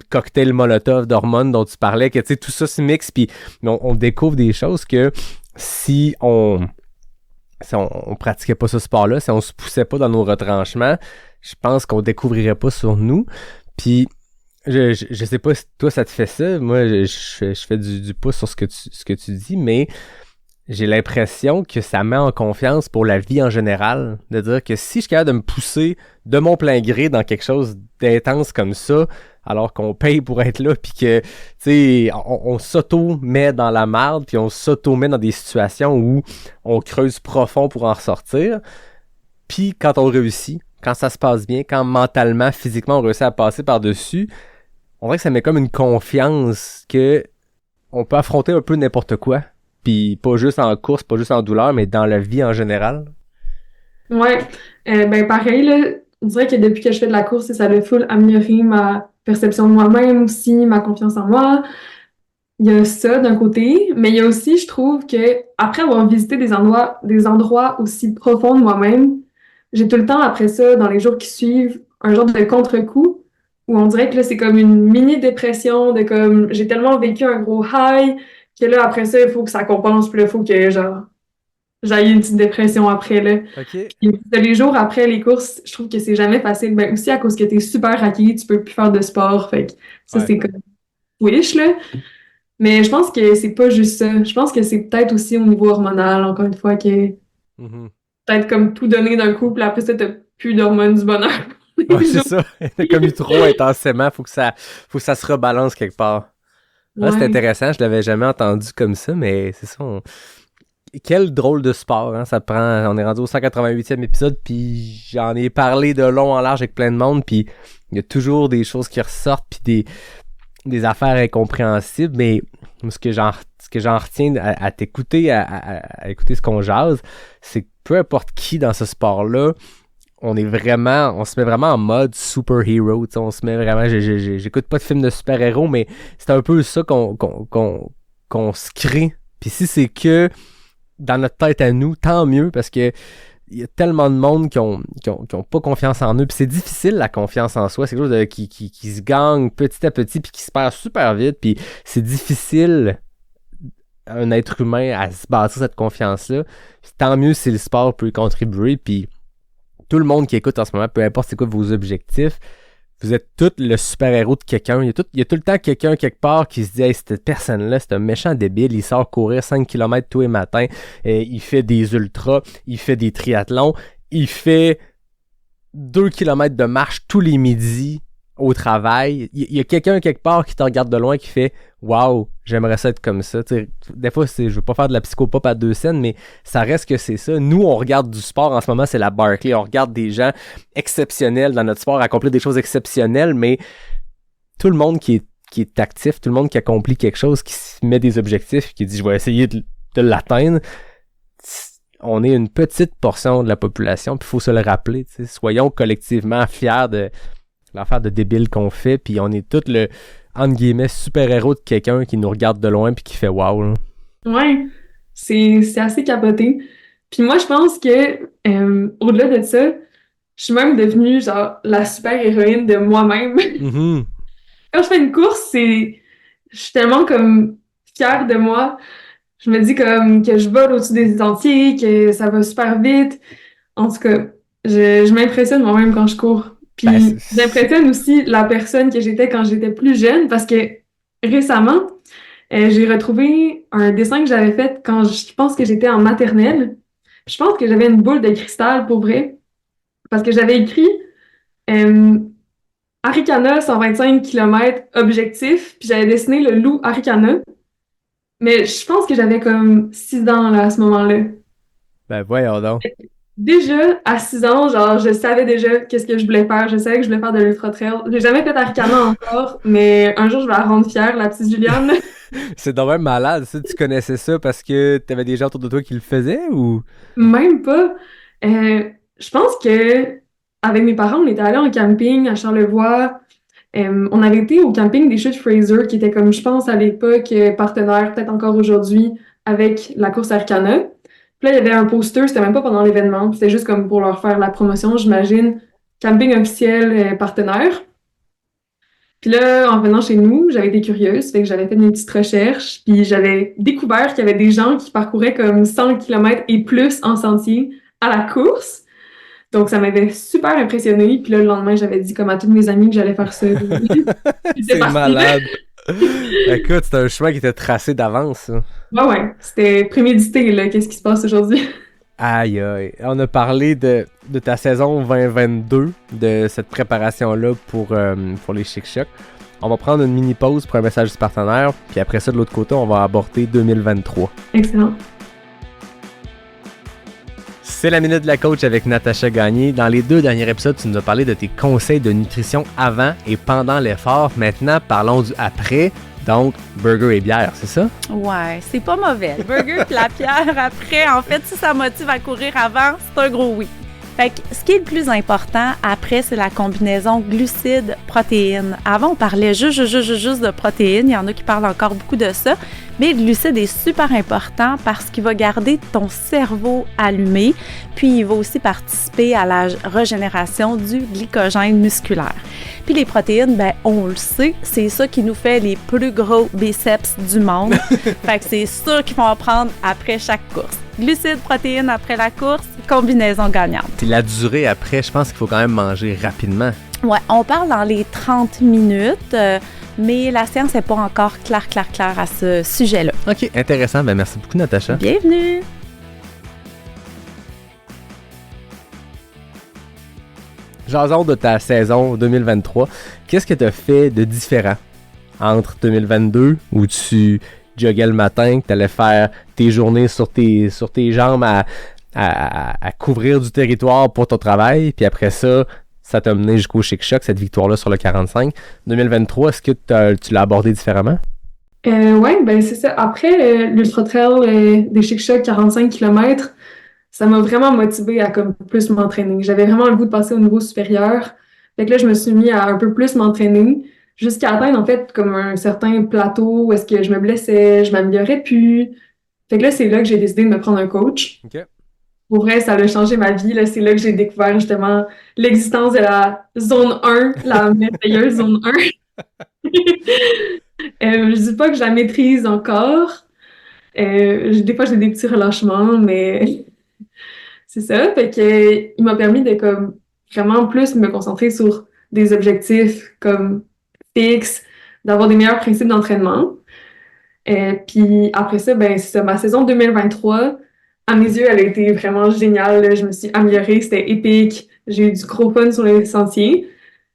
cocktail molotov, d'hormones dont tu parlais, que tu sais, tout ça se mixe, puis on découvre des choses que si on pratiquait pas ce sport-là, si on se poussait pas dans nos retranchements, je pense qu'on découvrirait pas sur nous. Puis je sais pas si toi ça te fait ça. Moi, je fais du pouce sur ce que tu dis, mais j'ai l'impression que ça met en confiance pour la vie en général. De dire que si je suis capable de me pousser de mon plein gré dans quelque chose d'intense comme ça, alors qu'on paye pour être là, puis que, tu sais, on s'auto-met dans la marde, puis on s'auto-met dans des situations où on creuse profond pour en ressortir. Puis quand on réussit, quand ça se passe bien, quand mentalement, physiquement, on réussit à passer par-dessus, on dirait que ça met comme une confiance que on peut affronter un peu n'importe quoi. Puis pas juste en course, pas juste en douleur, mais dans la vie en général. Ouais, ben pareil, là, on dirait que depuis que je fais de la course, ça a full amélioré ma perception de moi-même aussi, ma confiance en moi. Il y a ça d'un côté, mais il y a aussi, je trouve que après avoir visité des endroits aussi profonds de moi-même, j'ai tout le temps après ça, dans les jours qui suivent, un genre de contre-coup où on dirait que là, c'est comme une mini-dépression de comme j'ai tellement vécu un gros high que là, après ça, il faut que ça compense, puis là, il faut que genre j'aille une petite dépression après là. OK. Puis, les jours après les courses, je trouve que c'est jamais facile. Ben aussi à cause que t'es super hacké, tu peux plus faire de sport. Fait que ça, Ouais. c'est comme wish, là. Mais je pense que c'est pas juste ça. Je pense que c'est peut-être aussi au niveau hormonal, encore une fois, que Mhm. peut-être comme tout donner d'un coup, puis après ça, t'as plus d'hormones du bonheur. Ouais, c'est ça. Comme eu trop intensément, faut que ça se rebalance quelque part. Ah, c'est Ouais. intéressant, je l'avais jamais entendu comme ça, mais c'est ça. Quel drôle de sport, hein? Ça prend. On est rendu au 188e épisode, puis j'en ai parlé de long en large avec plein de monde, puis il y a toujours des choses qui ressortent, puis des affaires incompréhensibles, mais ce que j'en retiens à t'écouter, à écouter ce qu'on jase, c'est que peu importe qui dans ce sport-là, on se met vraiment en mode super-héros, tu sais, on se met vraiment, j'écoute pas de films de super-héros, mais c'est un peu ça qu'on se crée. Puis si c'est que dans notre tête à nous, tant mieux, parce que il y a tellement de monde qui ont pas confiance en eux, puis c'est difficile la confiance en soi, c'est quelque chose qui se gagne petit à petit, puis qui se perd super vite, puis c'est difficile un être humain à se bâtir cette confiance-là. Puis tant mieux si le sport peut y contribuer, puis tout le monde qui écoute en ce moment, peu importe c'est quoi vos objectifs, vous êtes tous le super-héros de quelqu'un. Il y a tout le temps quelqu'un quelque part qui se dit « Hey, cette personne-là, c'est un méchant débile, il sort courir 5 km tous les matins, il fait des ultras, il fait des triathlons, il fait 2 km de marche tous les midis au travail. » Il y a quelqu'un quelque part qui te regarde de loin qui fait « Wow, j'aimerais ça être comme ça. » Des fois, je veux pas faire de la psychopop à deux scènes, mais ça reste que c'est ça. Nous, on regarde du sport en ce moment, c'est la Barclay. On regarde des gens exceptionnels dans notre sport, accomplir des choses exceptionnelles, mais tout le monde qui est actif, tout le monde qui accomplit quelque chose, qui se met des objectifs, qui dit « Je vais essayer de l'atteindre », on est une petite portion de la population, puis il faut se le rappeler, tu sais. Soyons collectivement fiers de l'affaire de débile qu'on fait, puis on est tous le, entre guillemets, super-héros de quelqu'un qui nous regarde de loin puis qui fait « wow ». Là. Ouais, c'est assez capoté. Puis moi, je pense que au-delà de ça, je suis même devenue genre la super-héroïne de moi-même. Mm-hmm. Quand je fais une course, je suis tellement comme fière de moi. Je me dis comme que je vole au-dessus des sentiers, que ça va super vite. En tout cas, je m'impressionne moi-même quand je cours. Puis j'impressionne aussi la personne que j'étais quand j'étais plus jeune parce que récemment, j'ai retrouvé un dessin que j'avais fait quand je pense que j'étais en maternelle. Je pense que j'avais une boule de cristal pour vrai parce que j'avais écrit Arikana 125 km objectif, puis j'avais dessiné le loup Arikana. Mais je pense que j'avais comme 6 ans là, à ce moment-là. Ben voyons donc. Déjà, à 6 ans, genre, je savais déjà qu'est-ce que je voulais faire. Je savais que je voulais faire de l'ultra trail. J'ai jamais fait Arikana encore, mais un jour, je vais la rendre fière, la petite Juliane. C'est donc même malade. Ça, tu connaissais ça parce que t'avais des gens autour de toi qui le faisaient ou? Même pas. Je pense que avec mes parents, on était allés en camping à Charlevoix. On avait été au camping des Chutes Fraser, qui était comme, je pense, à l'époque, partenaire, peut-être encore aujourd'hui, avec la course Arikana. Puis là, il y avait un poster, c'était même pas pendant l'événement, c'était juste comme pour leur faire la promotion, j'imagine. Camping officiel partenaire. Puis là, en venant chez nous, j'avais été curieuse, fait que j'avais fait mes petites recherches, puis j'avais découvert qu'il y avait des gens qui parcouraient comme 100 km et plus en sentier à la course. Donc, ça m'avait super impressionnée. Puis là, le lendemain, j'avais dit comme à tous mes amis que j'allais faire ça. C'est malade. Écoute, c'était un chemin qui était tracé d'avance. Ouais. C'était prémédité, là. Qu'est-ce qui se passe aujourd'hui? Aïe, aïe. On a parlé de ta saison 2022, de cette préparation-là pour les Chic Chocs. On va prendre une mini-pause pour un message du partenaire. Puis après ça, de l'autre côté, on va aborder 2023. Excellent. C'est la Minute de la Coach avec Natacha Gagné. Dans les 2 derniers épisodes, tu nous as parlé de tes conseils de nutrition avant et pendant l'effort. Maintenant, parlons du après. Donc, burger et bière, c'est ça? Ouais, c'est pas mauvais. Le burger et la bière après, en fait, si ça motive à courir avant, c'est un gros oui. Fait que ce qui est le plus important après, c'est la combinaison glucides-protéines. Avant, on parlait juste de protéines. Il y en a qui parlent encore beaucoup de ça. Mais le glucide est super important parce qu'il va garder ton cerveau allumé. Puis, il va aussi participer à la régénération du glycogène musculaire. Puis, les protéines, ben, on le sait, c'est ça qui nous fait les plus gros biceps du monde. Fait que c'est sûr qu'ils vont en prendre après chaque course. Glucides, protéines après la course, combinaison gagnante. Puis la durée après, je pense qu'il faut quand même manger rapidement. Ouais, on parle dans les 30 minutes, mais la science n'est pas encore claire à ce sujet-là. OK, intéressant. Ben merci beaucoup, Natacha. Bienvenue! Jason, de ta saison 2023, qu'est-ce que tu as fait de différent entre 2022 où tu joguais le matin, que tu allais faire tes journées sur tes jambes à couvrir du territoire pour ton travail, puis après ça t'a mené jusqu'au Chic Choc, cette victoire-là sur le 45. 2023, est-ce que tu l'as abordé différemment? Oui, ben c'est ça. Après l'Ultra Trail des Chic Chocs 45 km, ça m'a vraiment motivée à comme plus m'entraîner. J'avais vraiment le goût de passer au niveau supérieur. Fait que là, je me suis mis à un peu plus m'entraîner jusqu'à atteindre en fait comme un certain plateau où est-ce que je me blessais, je m'améliorais plus. Fait que là, c'est là que j'ai décidé de me prendre un coach. OK. Pour vrai, ça a changé ma vie. Là, c'est là que j'ai découvert justement l'existence de la zone 1, la merveilleuse zone 1. Je dis pas que je la maîtrise encore. Des fois, j'ai des petits relâchements, mais c'est ça. Fait que il m'a permis de comme vraiment plus me concentrer sur des objectifs comme fixes, d'avoir des meilleurs principes d'entraînement. Puis après ça, ben c'est ça, ma saison 2023, à mes yeux, elle a été vraiment géniale. Là. Je me suis améliorée, c'était épique. J'ai eu du gros fun sur les sentiers.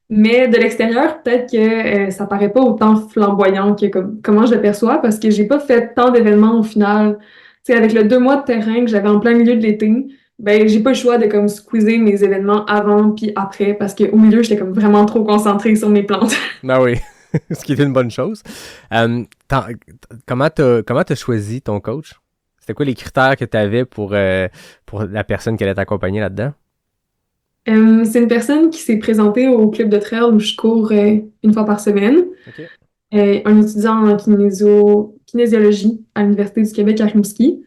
Mais de l'extérieur, peut-être que ça paraît pas autant flamboyant que comment je le perçois parce que j'ai pas fait tant d'événements au final. Tu sais, avec le 2 mois de terrain que j'avais en plein milieu de l'été, ben j'ai pas le choix de comme squeezer mes événements avant puis après parce qu'au milieu, j'étais comme vraiment trop concentrée sur mes plantes. Ben oui, ce qui est une bonne chose. Comment t'as choisi ton coach? C'était quoi les critères que tu avais pour la personne qui allait t'accompagner là-dedans? C'est une personne qui s'est présentée au club de trail où je cours une fois par semaine. OK. Un étudiant en kinésiologie à l'Université du Québec à Rimouski.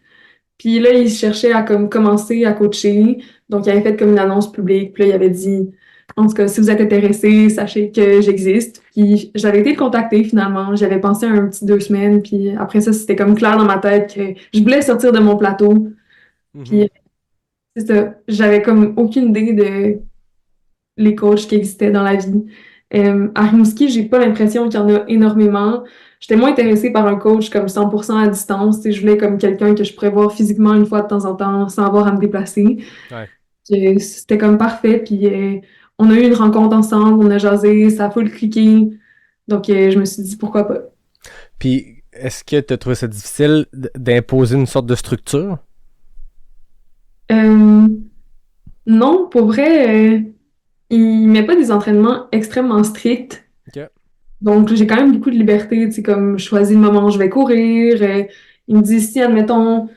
Puis là, il cherchait à comme commencer à coacher. Donc, il avait fait comme une annonce publique. Puis là, il avait dit, en tout cas, si vous êtes intéressé, sachez que j'existe. Puis j'avais été le contacter finalement. J'avais pensé à un petit 2 semaines. Puis après ça, c'était comme clair dans ma tête que je voulais sortir de mon plateau. Puis c'est ça. J'avais comme aucune idée de les coachs qui existaient dans la vie. À Rimouski, j'ai pas l'impression qu'il y en a énormément. J'étais moins intéressée par un coach comme 100% à distance. Tu sais, je voulais comme quelqu'un que je pourrais voir physiquement une fois de temps en temps sans avoir à me déplacer. Ouais. C'était comme parfait. Puis on a eu une rencontre ensemble, on a jasé, ça a full cliqué. Donc je me suis dit pourquoi pas. Puis, est-ce que tu as trouvé ça difficile d'imposer une sorte de structure? Non, pour vrai, il met pas des entraînements extrêmement stricts. OK. Donc, j'ai quand même beaucoup de liberté, tu sais, comme je choisis le moment où je vais courir. Il me dit, si, admettons,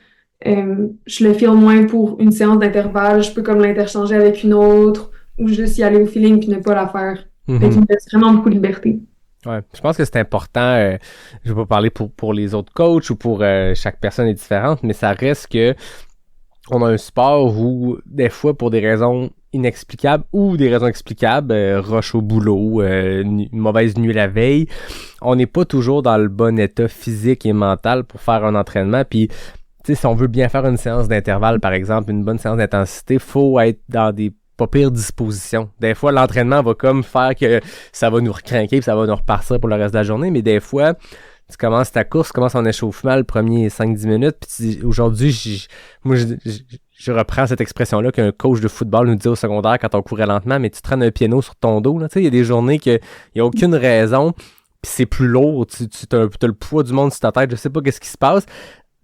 je le file moins pour une séance d'intervalle, je peux comme l'interchanger avec une autre ou juste y aller au feeling puis ne pas la faire. Fait qu'il me laisse vraiment beaucoup de liberté. Ouais, je pense que c'est important. Je vais pas parler pour les autres coachs ou pour chaque personne est différente, mais ça reste que on a un sport où, des fois, pour des raisons inexplicables ou des raisons explicables, rush au boulot, une mauvaise nuit la veille, on n'est pas toujours dans le bon état physique et mental pour faire un entraînement. Puis, tu sais, si on veut bien faire une séance d'intervalle, par exemple, une bonne séance d'intensité, faut être dans des pas pires dispositions. Des fois, l'entraînement va comme faire que ça va nous recrinquer puis ça va nous repartir pour le reste de la journée, mais des fois, tu commences ta course, tu commences en échauffement le premier 5-10 minutes, puis aujourd'hui, je reprends cette expression-là qu'un coach de football nous dit au secondaire quand on courait lentement, mais tu traînes un piano sur ton dos, là, tu sais, il y a des journées qu'il n'y a aucune raison, puis c'est plus lourd, tu as le poids du monde sur ta tête, je sais pas qu'est-ce qui se passe.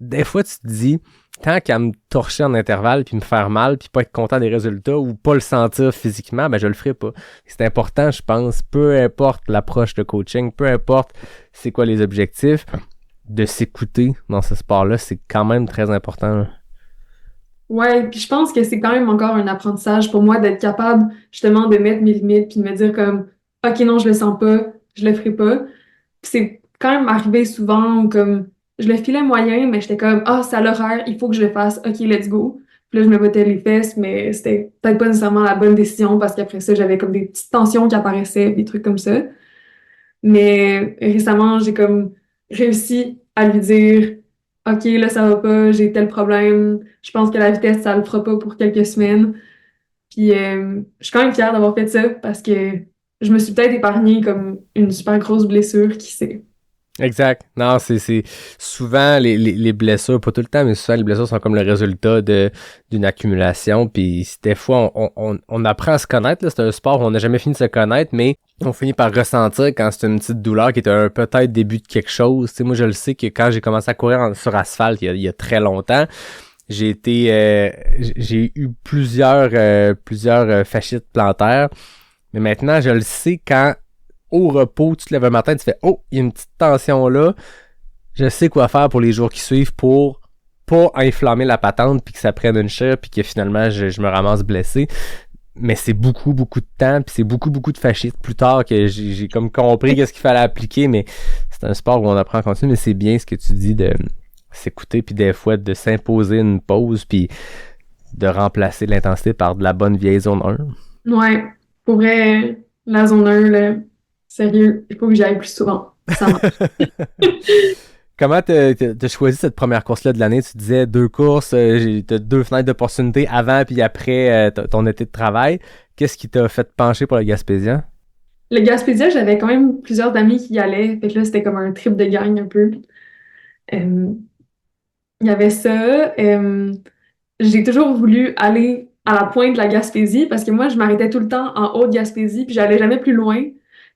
Des fois, tu te dis, tant qu'à me torcher en intervalle, puis me faire mal, puis pas être content des résultats, ou pas le sentir physiquement, ben je le ferai pas. C'est important, je pense, peu importe l'approche de coaching, peu importe c'est quoi les objectifs, de s'écouter dans ce sport-là, c'est quand même très important. Là. Ouais, puis je pense que c'est quand même encore un apprentissage pour moi d'être capable justement de mettre mes limites puis de me dire comme OK, non, je le sens pas, je le ferai pas. Puis c'est quand même arrivé souvent où comme je le filais moyen, mais j'étais comme ah, c'est à l'horaire, il faut que je le fasse, OK, let's go. Puis là, je me bottais les fesses, mais c'était peut-être pas nécessairement la bonne décision parce qu'après ça, j'avais comme des petites tensions qui apparaissaient, des trucs comme ça. Mais récemment, j'ai comme réussi à lui dire OK, là, ça va pas, j'ai tel problème, je pense que la vitesse, ça le fera pas pour quelques semaines. Puis je suis quand même fière d'avoir fait ça parce que je me suis peut-être épargnée comme une super grosse blessure, qui sait. Exact. Non, c'est souvent les blessures, pas tout le temps, mais souvent les blessures sont comme le résultat d'une accumulation. Puis des fois, on apprend à se connaître. Là. C'est un sport où on n'a jamais fini de se connaître, mais on finit par ressentir quand c'est une petite douleur qui est un peut-être début de quelque chose. Tu sais, moi, je le sais que quand j'ai commencé à courir sur asphalte il y a très longtemps, j'ai eu plusieurs fasciites plantaires. Mais maintenant, je le sais quand au repos, tu te lèves un matin, tu fais « Oh, il y a une petite tension là. Je sais quoi faire pour les jours qui suivent pour pas inflammer la patente puis que ça prenne une chire puis que finalement, je me ramasse blessé. » Mais c'est beaucoup, beaucoup de temps puis c'est beaucoup, beaucoup de fascites plus tard que j'ai comme compris qu'est-ce qu'il fallait appliquer. Mais c'est un sport où on apprend à continuer. Mais c'est bien ce que tu dis de s'écouter puis des fois de s'imposer une pause puis de remplacer l'intensité par de la bonne vieille zone 1. Ouais, pour vrai, la zone 1, là, sérieux, il faut que j'y aille plus souvent. Ça marche. Comment t'as choisi cette première course-là de l'année? Tu disais 2 courses, t'as 2 fenêtres d'opportunité avant puis après ton été de travail. Qu'est-ce qui t'a fait pencher pour le Gaspésien? Le Gaspésia, j'avais quand même plusieurs amis qui y allaient. Fait que là, c'était comme un trip de gang un peu. Il y avait ça. J'ai toujours voulu aller à la pointe de la Gaspésie parce que moi, je m'arrêtais tout le temps en Haute-Gaspésie puis j'allais jamais plus loin.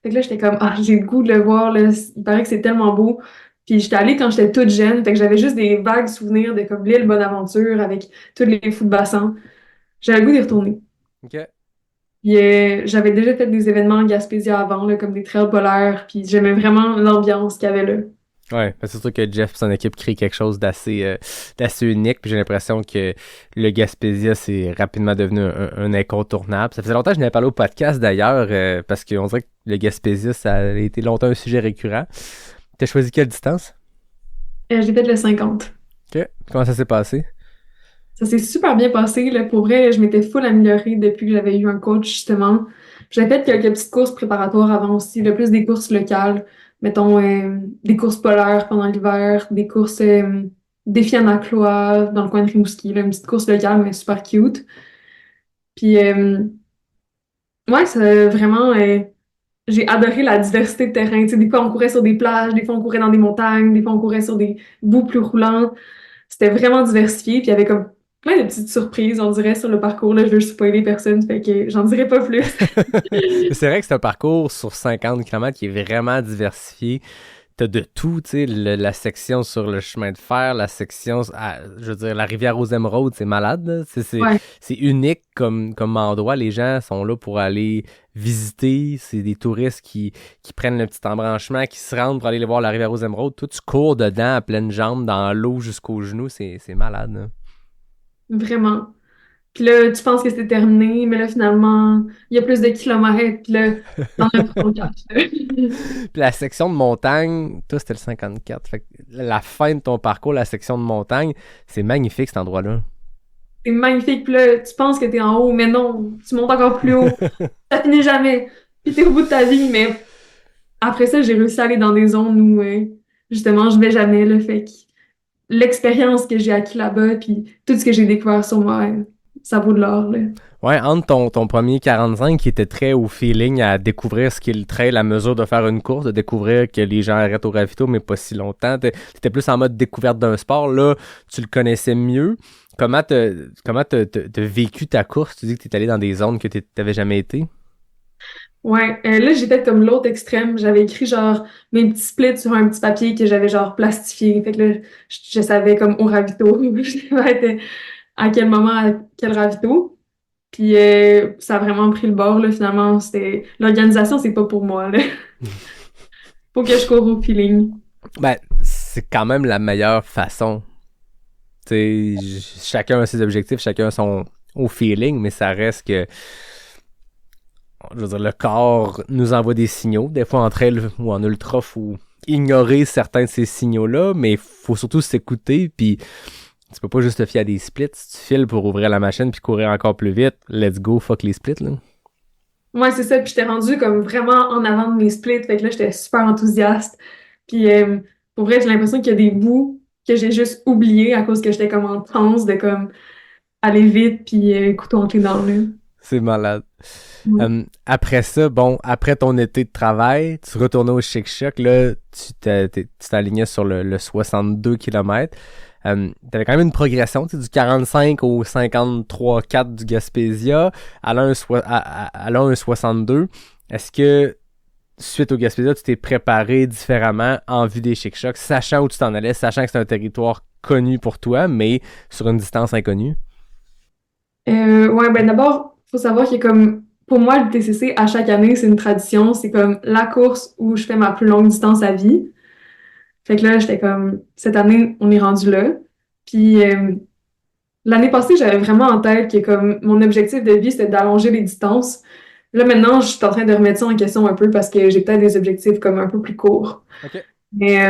Fait que là, j'étais comme, ah, j'ai le goût de le voir, là. Il paraît que c'est tellement beau. Puis j'étais allée quand j'étais toute jeune. Fait que j'avais juste des vagues souvenirs de comme l'île Bonaventure avec tous les fous de bassin. J'avais le goût d'y retourner. OK. Puis j'avais déjà fait des événements en Gaspésie avant, là, comme des trails polaires. Puis j'aimais vraiment l'ambiance qu'il y avait là. Ouais, c'est sûr que Jeff et son équipe créent quelque chose d'assez unique, puis j'ai l'impression que le Gaspésia, c'est rapidement devenu un incontournable. Ça faisait longtemps que je n'avais parlé au podcast, d'ailleurs, parce qu'on dirait que le Gaspésia, ça a été longtemps un sujet récurrent. T'as choisi quelle distance? J'ai fait le 50. OK. Comment ça s'est passé? Ça s'est super bien passé, là. Pour vrai, je m'étais full améliorée depuis que j'avais eu un coach, justement. J'avais fait quelques petites courses préparatoires avant aussi, le plus des courses locales. Mettons, des courses polaires pendant l'hiver, des courses défi à Macloa, dans le coin de Rimouski, là, une petite course locale, mais super cute. Puis, ouais, ça vraiment, j'ai adoré la diversité de terrain. Tu sais, des fois, on courait sur des plages, des fois, on courait dans des montagnes, des fois, on courait sur des bouts plus roulants. C'était vraiment diversifié, puis il y avait comme plein de petites surprises, on dirait, sur le parcours. Là, je veux spoiler personne, fait que j'en dirai pas plus. C'est vrai que c'est un parcours sur 50 km qui est vraiment diversifié. T'as de tout, tu sais, la section sur le chemin de fer, la section, je veux dire, la rivière aux émeraudes, c'est malade, là. Ouais. C'est unique comme endroit. Les gens sont là pour aller visiter. C'est des touristes qui prennent le petit embranchement, qui se rendent pour aller voir la rivière aux émeraudes. Toi, tu cours dedans à pleines jambes, dans l'eau jusqu'aux genoux. C'est malade, là. Vraiment. Puis là, tu penses que c'est terminé, mais là, finalement, il y a plus de kilomètres, puis là, t'en as pour ton cash. Puis la section de montagne, toi, c'était le 54. Fait que la fin de ton parcours, la section de montagne, c'est magnifique, cet endroit-là. C'est magnifique, puis là, tu penses que t'es en haut, mais non, tu montes encore plus haut. Ça finit jamais. Puis t'es au bout de ta vie, mais après ça, j'ai réussi à aller dans des zones où, justement, je vais jamais, là, fait que l'expérience que j'ai acquis là-bas, puis tout ce que j'ai découvert sur moi, ça vaut de l'or, là. Ouais, entre ton premier 45 qui était très au feeling à découvrir ce qu'est le trail, la mesure de faire une course, de découvrir que les gens arrêtent au ravito, mais pas si longtemps. T'étais plus en mode découverte d'un sport. Là, tu le connaissais mieux. Comment t'as vécu ta course? Tu dis que t'es allé dans des zones que t'avais jamais été? Ouais, là, j'ai fait comme l'autre extrême. J'avais écrit, genre, mes petits splits sur un petit papier que j'avais, genre, plastifié. Fait que là, je savais, comme, au ravito, je savais à quel moment, à quel ravito. Puis ça a vraiment pris le bord, là, finalement. L'organisation, c'est pas pour moi, là. Faut que je cours au feeling. Ben, c'est quand même la meilleure façon. Tu sais, chacun a ses objectifs, chacun a son au feeling, mais ça reste que, je veux dire, le corps nous envoie des signaux. Des fois, en trail ou en ultra, faut ignorer certains de ces signaux-là, mais il faut surtout s'écouter, puis tu peux pas juste te fier à des splits. Si tu files pour ouvrir la machine puis courir encore plus vite, let's go, fuck les splits, là. Ouais, c'est ça. Puis j'étais rendue comme vraiment en avant de mes splits. Fait que là, j'étais super enthousiaste. Puis pour vrai, j'ai l'impression qu'il y a des bouts que j'ai juste oubliés à cause que j'étais comme en transe de comme aller vite puis couteau entre les dents, là. C'est malade. Ouais. Après ça, bon, après ton été de travail, tu retournais au Chic Choc, là, tu t'alignais sur le 62 km. T'avais quand même une progression, tu sais, du 45 au 53,4 du Gaspésia, à l'un un 62. Est-ce que, suite au Gaspésia, tu t'es préparé différemment en vue des Chic Chocs, sachant où tu t'en allais, sachant que c'est un territoire connu pour toi, mais sur une distance inconnue? Ouais, ben d'abord, faut savoir que comme pour moi, le TCC, à chaque année, c'est une tradition. C'est comme la course où je fais ma plus longue distance à vie. Fait que là, j'étais comme, cette année, on est rendu là. Puis l'année passée, j'avais vraiment en tête que comme mon objectif de vie, c'était d'allonger les distances. Là, maintenant, je suis en train de remettre ça en question un peu parce que j'ai peut-être des objectifs comme un peu plus courts. OK. Mais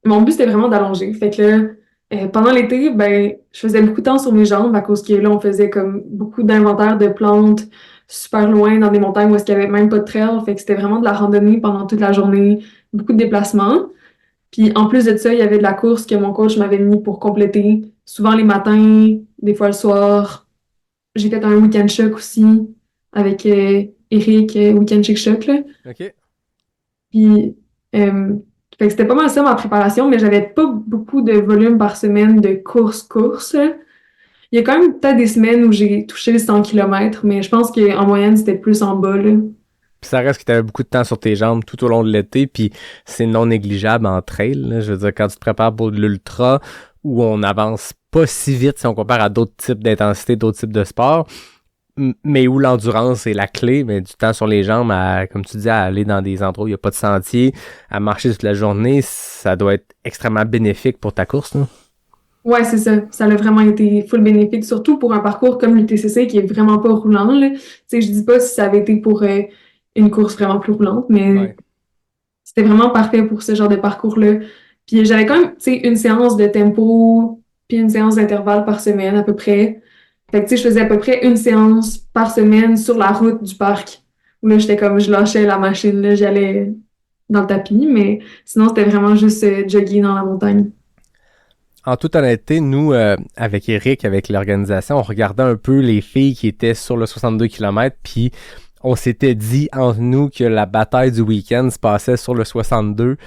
mon but, c'était vraiment d'allonger. Fait que là, pendant l'été, ben, je faisais beaucoup de temps sur mes jambes à cause que là, on faisait comme beaucoup d'inventaire de plantes super loin dans des montagnes où est-ce qu'il y avait même pas de trail. Fait que c'était vraiment de la randonnée pendant toute la journée, beaucoup de déplacements. Puis en plus de ça, il y avait de la course que mon coach m'avait mis pour compléter, souvent les matins, des fois le soir. J'ai fait un week-end choc aussi avec Eric, week-end chic choc, là. OK. Puis fait que c'était pas mal ça ma préparation, mais j'avais pas beaucoup de volume par semaine de course. Il y a quand même peut-être des semaines où j'ai touché le 100 km, mais je pense qu'en moyenne, c'était plus en bas, là. Puis ça reste que tu avais beaucoup de temps sur tes jambes tout au long de l'été, puis c'est non négligeable en trail, là. Je veux dire, quand tu te prépares pour de l'ultra, où on avance pas si vite si on compare à d'autres types d'intensité, d'autres types de sports, mais où l'endurance est la clé, mais du temps sur les jambes, comme tu dis, à aller dans des endroits où il n'y a pas de sentier, à marcher toute la journée, ça doit être extrêmement bénéfique pour ta course, là. Ouais, c'est ça. Ça a vraiment été full bénéfique, surtout pour un parcours comme l'UTCC qui est vraiment pas roulant, là. Tu sais, je dis pas si ça avait été pour une course vraiment plus roulante, mais c'était vraiment parfait pour ce genre de parcours-là. Puis j'avais quand même, tu sais, une séance de tempo, puis une séance d'intervalle par semaine à peu près. Fait que, tu sais, je faisais à peu près une séance par semaine sur la route du parc. Où là, j'étais comme, je lâchais la machine, là, j'allais dans le tapis, mais sinon, c'était vraiment juste jogger dans la montagne. En toute honnêteté, nous, avec Eric, avec l'organisation, on regardait un peu les filles qui étaient sur le 62 km, puis on s'était dit entre nous que la bataille du week-end se passait sur le 62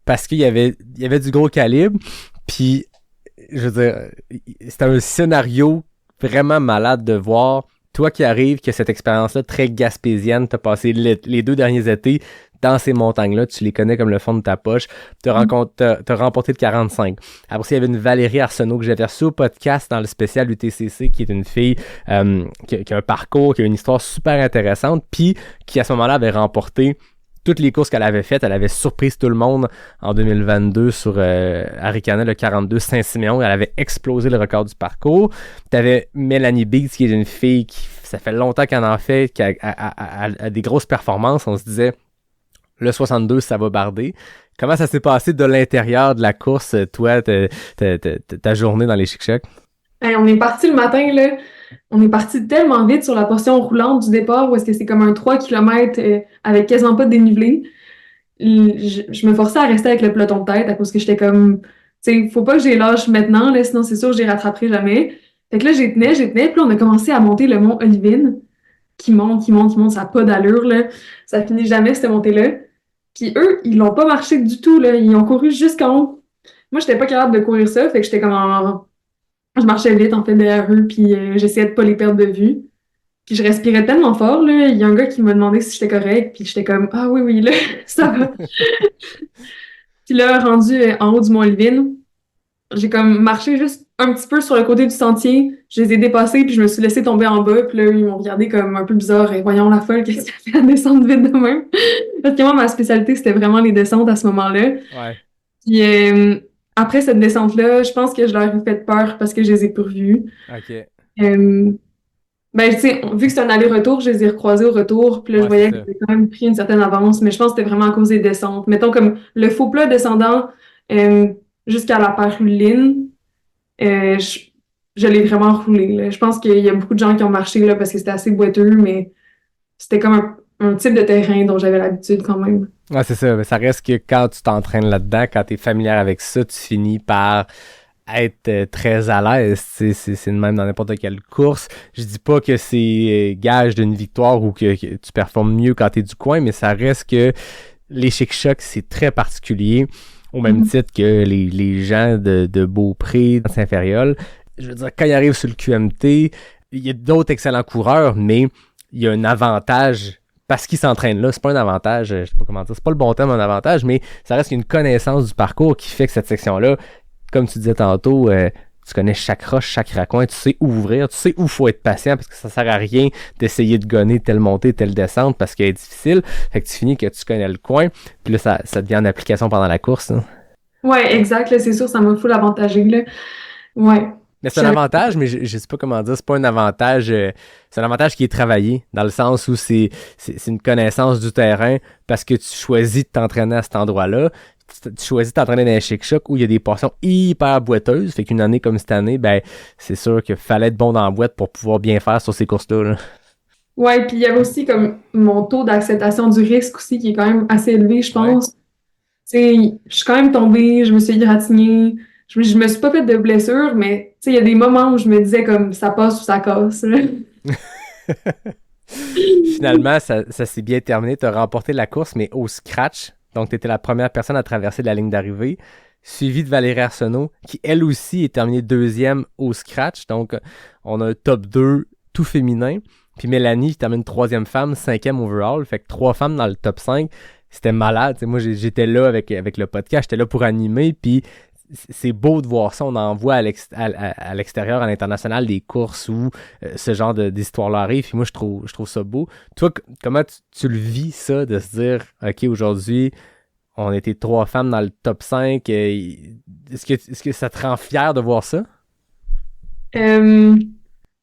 parce qu'il y avait du gros calibre, puis, je veux dire, c'était un scénario vraiment malade de voir toi qui arrives, que cette expérience-là très gaspésienne, t'as passé les 2 derniers étés dans ces montagnes-là, tu les connais comme le fond de ta poche, t'as remporté le 45. Après ça, il y avait une Valérie Arsenault que j'avais reçue au podcast dans le spécial UTCC, qui est une fille qui a un parcours, qui a une histoire super intéressante, puis qui à ce moment-là avait remporté toutes les courses qu'elle avait faites. Elle avait surprise tout le monde en 2022 sur Arikana, le 42 Saint-Siméon. Elle avait explosé le record du parcours. T'avais Mélanie Biggs, qui est une fille qui, ça fait longtemps qu'elle en fait, qui a des grosses performances. On se disait, le 62, ça va barder. Comment ça s'est passé de l'intérieur de la course, toi, ta journée dans les Chic-Chocs? Hey, on est parti le matin, là. On est parti tellement vite sur la portion roulante du départ où est-ce que c'est comme un 3 km avec quasiment pas de dénivelé. Je me forçais à rester avec le peloton de tête à cause que j'étais comme, tu sais, faut pas que j'ai lâche maintenant, là, sinon c'est sûr que je les rattraperai jamais. Fait que là, j'y tenais, puis là, on a commencé à monter le mont Olivine, qui monte, ça n'a pas d'allure, là. Ça finit jamais, cette montée-là. Puis eux, ils l'ont pas marché du tout, là. Ils ont couru jusqu'en haut. Moi, j'étais pas capable de courir ça, fait que j'étais comme Je marchais vite, en fait, derrière eux, puis j'essayais de pas les perdre de vue. Puis je respirais tellement fort, là. Il y a un gars qui m'a demandé si j'étais correct, puis j'étais comme « Ah oui, là, ça va. » Puis là, rendu en haut du mont Olivine, j'ai comme marché juste un petit peu sur le côté du sentier. Je les ai dépassés, puis je me suis laissé tomber en bas. Puis là, ils m'ont regardé comme un peu bizarre. Et voyons la folle, qu'est-ce qu'elle fait à descendre vite de même? Parce que moi, ma spécialité, c'était vraiment les descentes à ce moment-là. Ouais. Puis après cette descente-là, je pense que je leur ai fait peur parce que je les ai pourvus. OK. Ben, tu sais, vu que c'est un aller-retour, je les ai recroisés au retour. Puis là, je voyais que j'avais quand même pris une certaine avance. Mais je pense que c'était vraiment à cause des descentes. Mettons comme le faux plat descendant jusqu'à la Paruline, je l'ai vraiment roulé, là. Je pense qu'il y a beaucoup de gens qui ont marché là, parce que c'était assez boiteux, mais c'était comme un type de terrain dont j'avais l'habitude quand même. Ouais, c'est ça. Mais ça reste que quand tu t'entraînes là-dedans, quand tu es familière avec ça, tu finis par être très à l'aise. C'est de même dans n'importe quelle course. Je dis pas que c'est gage d'une victoire ou que tu performes mieux quand tu es du coin, mais ça reste que les Chic-Chocs, c'est très particulier. Au même titre que les gens de Beaupré, de Saint-Féréol. Je veux dire, quand ils arrivent sur le QMT, il y a d'autres excellents coureurs, mais il y a un avantage parce qu'ils s'entraînent là. C'est pas un avantage, je sais pas comment dire, c'est pas le bon terme, un avantage, mais ça reste une connaissance du parcours qui fait que cette section-là, comme tu disais tantôt, tu connais chaque roche, chaque raccoin, tu sais où ouvrir, tu sais où faut être patient parce que ça sert à rien d'essayer de gonner telle montée, telle descente parce qu'elle est difficile. Fait que tu finis que tu connais le coin, puis là, ça devient en application pendant la course. Hein. Ouais, exact, là, c'est sûr, ça m'a full avantagé, là. Ouais. Mais c'est un avantage, mais je sais pas comment dire, c'est pas un avantage, c'est un avantage qui est travaillé, dans le sens où c'est une connaissance du terrain parce que tu choisis de t'entraîner à cet endroit-là. Tu choisis de t'entraîner dans un Chic-Choc où il y a des portions hyper boiteuses. Fait qu'une année comme cette année, ben c'est sûr qu'il fallait être bon dans la boîte pour pouvoir bien faire sur ces courses-là. Là. Ouais, puis il y avait aussi comme mon taux d'acceptation du risque aussi qui est quand même assez élevé, je pense. Tu sais, je suis quand même tombée, je me suis égratignée, je me suis pas fait de blessure, mais tu sais, il y a des moments où je me disais comme ça passe ou ça casse. Finalement, ça s'est bien terminé. Tu as remporté la course, mais au scratch. Donc, tu étais la première personne à traverser la ligne d'arrivée, suivie de Valérie Arsenault, qui, elle aussi, est terminée deuxième au scratch. Donc, on a un top 2 tout féminin. Puis Mélanie, qui termine troisième femme, 5e overall. Fait que 3 femmes dans le top 5. C'était malade. T'sais, moi, j'étais là avec le podcast. J'étais là pour animer. Puis, c'est beau de voir ça. On en voit à l'extérieur, à l'international, des courses où ce genre d'histoire-là arrive. Puis moi, je trouve ça beau. Toi, comment tu le vis, ça, de se dire, OK, aujourd'hui, on était 3 femmes dans le top 5. Est-ce que ça te rend fier de voir ça? Ben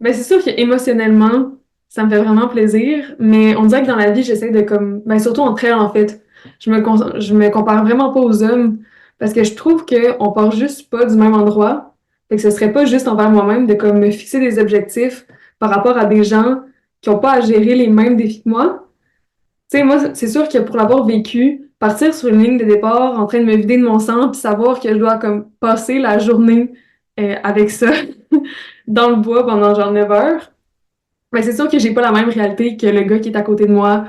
c'est sûr qu'émotionnellement, ça me fait vraiment plaisir, mais on dirait que dans la vie, j'essaie de comme, ben surtout entre elles, en fait, je me compare vraiment pas aux hommes, parce que je trouve qu'on part juste pas du même endroit, fait que ce serait pas juste envers moi-même de comme me fixer des objectifs par rapport à des gens qui ont pas à gérer les mêmes défis que moi. Tu sais, moi, c'est sûr que pour l'avoir vécu, partir sur une ligne de départ en train de me vider de mon sang, puis savoir que je dois comme passer la journée avec ça dans le bois pendant genre 9 heures, ben c'est sûr que j'ai pas la même réalité que le gars qui est à côté de moi,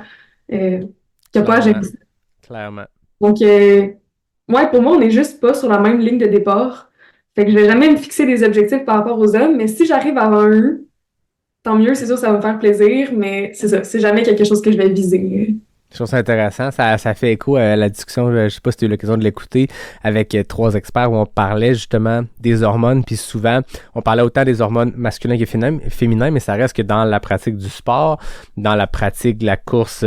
qui a pas à gérer Clairement. ça. Clairement. Donc, ouais, pour moi, on n'est juste pas sur la même ligne de départ. Fait que je vais jamais me fixer des objectifs par rapport aux hommes, mais si j'arrive avant eux, tant mieux, c'est sûr, ça va me faire plaisir, mais c'est ça, c'est jamais quelque chose que je vais viser. Je trouve ça intéressant. Ça fait écho à la discussion, je sais pas si tu as eu l'occasion de l'écouter, avec 3 experts où on parlait justement des hormones. Puis souvent, on parlait autant des hormones masculines que féminins, mais ça reste que dans la pratique du sport, dans la pratique de la course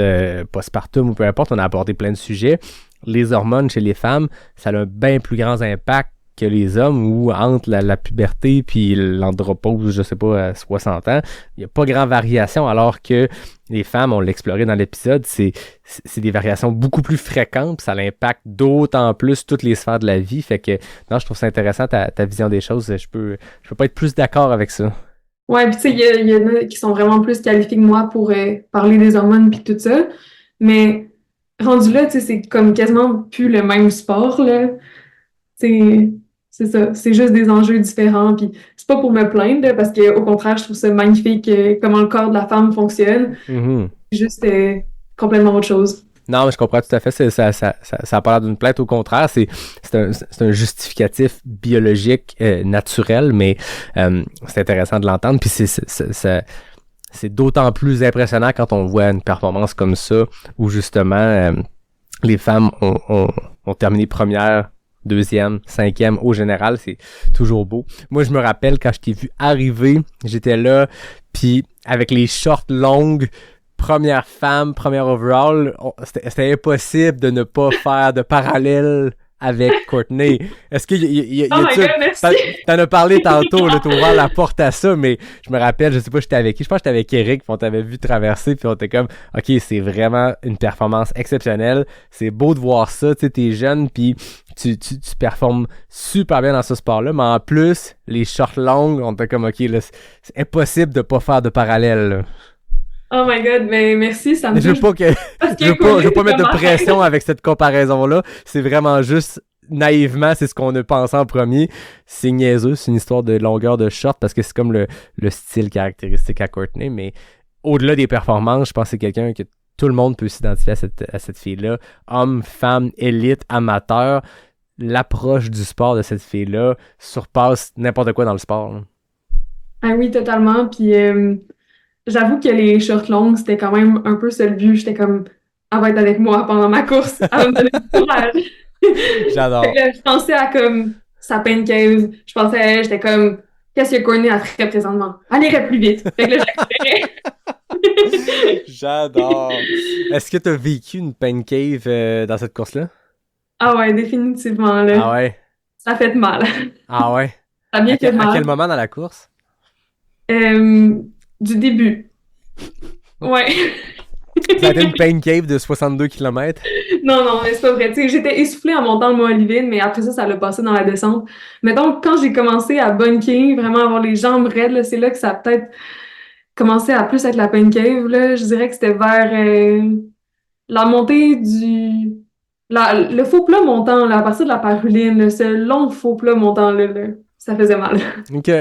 postpartum ou peu importe, on a abordé plein de sujets. Les hormones chez les femmes, ça a un bien plus grand impact que les hommes, où entre la puberté puis l'andropause, je sais pas, à 60 ans, il n'y a pas grand variation, alors que les femmes, on l'a exploré dans l'épisode, c'est des variations beaucoup plus fréquentes, puis ça impacte d'autant plus toutes les sphères de la vie. Fait que, non, je trouve ça intéressant, ta vision des choses. Je peux pas être plus d'accord avec ça. Ouais, puis tu sais, il y en a qui sont vraiment plus qualifiés que moi pour parler des hormones puis tout ça, mais rendu là, tu sais, c'est comme quasiment plus le même sport, là. C'est ça, c'est juste des enjeux différents, puis c'est pas pour me plaindre, là, parce que au contraire, je trouve ça magnifique comment le corps de la femme fonctionne. Mm-hmm. C'est juste complètement autre chose. Non, mais je comprends tout à fait. Ça a pas l'air d'une plainte. Au contraire, c'est un justificatif biologique naturel, mais c'est intéressant de l'entendre. Puis c'est d'autant plus impressionnant quand on voit une performance comme ça, où justement les femmes ont terminé première, 2e, 5e au général. C'est toujours beau. Moi, je me rappelle quand je t'ai vu arriver, j'étais là, puis avec les shorts longues, première femme, première overall, c'était impossible de ne pas faire de parallèle avec Courtney. Est-ce qu'il y a Oh my God, merci! T'en as parlé tantôt, là, t'as ouvert la porte à ça, mais je me rappelle, je sais pas, j'étais avec qui? Je pense que j'étais avec Eric, puis on t'avait vu traverser, puis on était comme, OK, c'est vraiment une performance exceptionnelle. C'est beau de voir ça, tu sais, t'es jeune, puis tu performes super bien dans ce sport-là, mais en plus, les shorts longues, on était comme, OK, là, c'est impossible de pas faire de parallèle, là. Oh my God, ben merci, ça me Je veux touche. pas que je veux pas mettre de pression avec cette comparaison-là. C'est vraiment juste naïvement, c'est ce qu'on a pensé en premier. C'est niaiseux, c'est une histoire de longueur de short parce que c'est comme le style caractéristique à Courtney, mais au-delà des performances, je pense que c'est quelqu'un que tout le monde peut s'identifier à cette fille-là. Homme, femme, élite, amateur, l'approche du sport de cette fille-là surpasse n'importe quoi dans le sport, là. Ah oui, totalement, puis j'avoue que les shorts longues, c'était quand même un peu ça le but. J'étais comme, elle va être avec moi pendant ma course, elle va me donner du courage. J'adore. Fait que là, je pensais à comme sa pain cave, je pensais à elle, j'étais comme, qu'est-ce que Courtney a fait présentement? Elle irait plus vite. Fait que là, j'accélérais. J'adore. Est-ce que tu as vécu une pain cave dans cette course-là? Ah ouais, définitivement, là. Ah ouais? Ça fait mal. Ah ouais? Ça a bien fait À mal. quel moment dans la course? Du début. Ouais. Ça a été une pain cave de 62 km? Non, mais c'est pas vrai. Tu sais, j'étais essoufflée en montant le Mont-Olivine, mais après ça l'a passé dans la descente. Mettons, quand j'ai commencé à bunker, vraiment avoir les jambes raides, là, c'est là que ça a peut-être commencé à plus être la pain cave, là. Je dirais que c'était vers la montée le faux plat montant, là, à partir de la Paruline, là, ce long faux plat montant là, ça faisait mal. OK.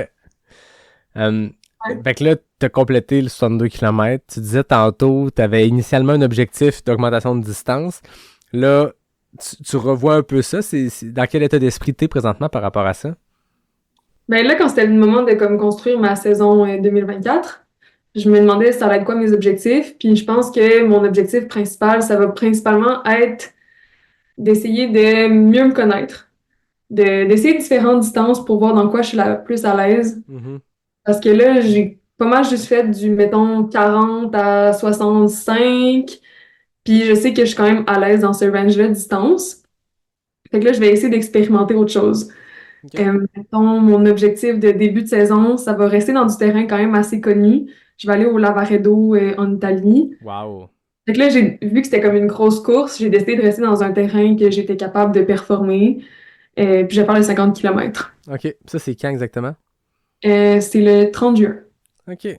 Fait que là, t'as complété le 62 km. Tu disais tantôt, t'avais initialement un objectif d'augmentation de distance. Là, tu revois un peu ça. C'est dans quel état d'esprit t'es présentement par rapport à ça? Ben là, quand c'était le moment de comme construire ma saison 2024, je me demandais ça allait être quoi mes objectifs. Puis je pense que mon objectif principal, ça va principalement être d'essayer de mieux me connaître. d'essayer différentes distances pour voir dans quoi je suis la plus à l'aise. Mhm. Parce que là, j'ai pas mal juste fait du, mettons, 40 à 65. Puis je sais que je suis quand même à l'aise dans ce range-là de distance. Fait que là, je vais essayer d'expérimenter autre chose. Ok. Mettons, mon objectif de début de saison, ça va rester dans du terrain quand même assez connu. Je vais aller au Lavaredo en Italie. Wow. Fait que là, j'ai vu que c'était comme une grosse course, j'ai décidé de rester dans un terrain que j'étais capable de performer. Puis je vais faire les 50 km. OK. Ça, c'est quand exactement? C'est le 30 juin. OK. Fait que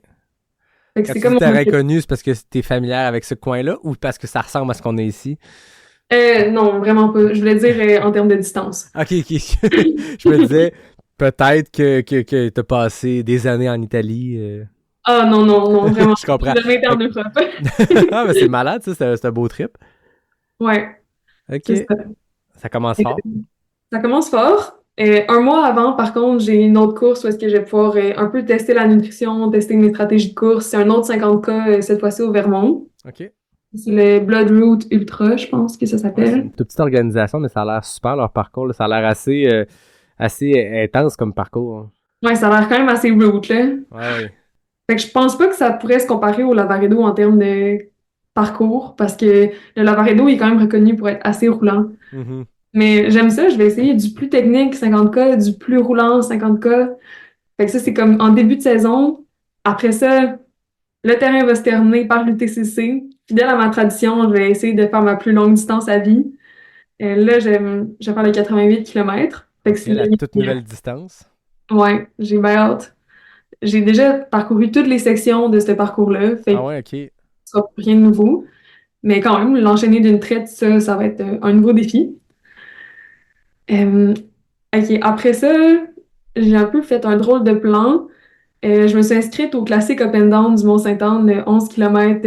Quand c'est tu comme dis mon terrain objectif. connu, c'est parce que t'es familière avec ce coin-là ou parce que ça ressemble à ce qu'on a ici? Non, vraiment pas. Je voulais dire en termes de distance. OK. Je me disais, peut-être que t'as passé des années en Italie. Ah non, non, non, vraiment. Je comprends. J'ai jamais été en Europe. Ah, mais c'est malade, ça. C'est un beau trip. Ouais, c'est OK. ça. Ça commence fort. Ça commence fort. Un mois avant, par contre, j'ai une autre course où est-ce que je vais pouvoir un peu tester la nutrition, tester mes stratégies de course. C'est un autre 50K, cette fois-ci au Vermont. OK. C'est le Blood Route Ultra, je pense que ça Ouais, c'est s'appelle. une toute petite organisation, mais ça a l'air super leur parcours, là. Ça a l'air assez intense comme parcours. Ouais, ça a l'air quand même assez route, là. Ouais. Fait que je pense pas que ça pourrait se comparer au Lavaredo en termes de parcours, parce que le Lavaredo il est quand même reconnu pour être assez roulant. Mhm. Mais j'aime ça, je vais essayer du plus technique 50K, du plus roulant 50K. Fait que ça, c'est comme en début de saison. Après ça, le terrain va se terminer par l'UTCC. Fidèle à ma tradition, je vais essayer de faire ma plus longue distance à vie. Là, je vais faire les 88 km. Fait que OK, la toute nouvelle distance. Ouais, j'ai bien hâte. J'ai déjà parcouru toutes les sections de ce parcours-là. Fait Ah que ouais, OK. ça sera rien de nouveau. Mais quand même, l'enchaîner d'une traite, ça va être un nouveau défi. Euh, OK, après ça, j'ai un peu fait un drôle de plan. Je me suis inscrite au classique Up and Down du Mont-Saint-Anne, le 11 km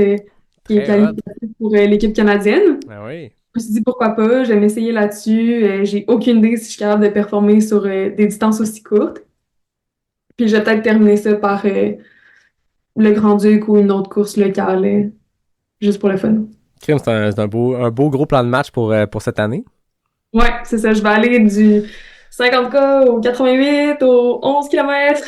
qui est Très hot. qualifié pour l'équipe canadienne. Ah oui. Je me suis dit pourquoi pas, je vais m'essayer là-dessus. J'ai aucune idée si je suis capable de performer sur des distances aussi courtes. Puis je vais peut-être terminer ça par le Grand-Duc ou une autre course locale, juste pour le fun. Crime, c'est un beau gros plan de match pour cette année. Ouais, c'est ça. Je vais aller du 50K au 88, au 11 km.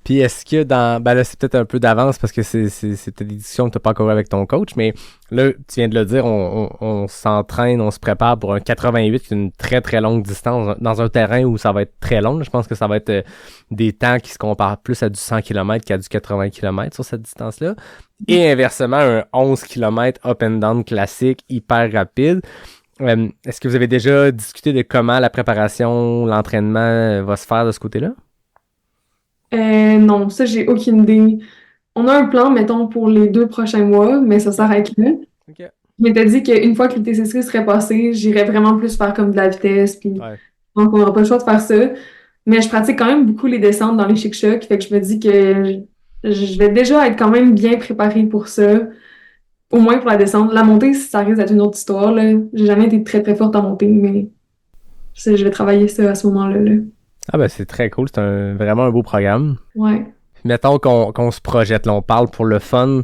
Puis est-ce que ben là, c'est peut-être un peu d'avance parce que c'était des discussions que tu n'as pas encore eues avec ton coach, mais là, tu viens de le dire, on s'entraîne, on se prépare pour un 88, qui est une très très longue distance, dans un terrain où ça va être très long. Je pense que ça va être des temps qui se comparent plus à du 100 km qu'à du 80 km sur cette distance-là. Et inversement, un 11 km up and down classique, hyper rapide. Est-ce que vous avez déjà discuté de comment la préparation, l'entraînement va se faire de ce côté-là? Non, ça, j'ai aucune idée. On a un plan, mettons, pour les 2 prochains mois, mais ça s'arrête là. OK. Je m'étais dit qu'une fois que le TCC serait passé, j'irais vraiment plus faire comme de la vitesse, puis Ouais. donc on n'aura pas le choix de faire ça. Mais je pratique quand même beaucoup les descentes dans les chic-chocs, fait que je me dis que je vais déjà être quand même bien préparée pour ça, au moins pour la descente. La montée, ça risque d'être une autre histoire, là. J'ai jamais été très très forte en montée, mais je vais travailler ça à ce moment-là, là. Ah ben c'est très cool, c'est vraiment un beau programme. Ouais. Mettons qu'on se projette, là, on parle pour le fun,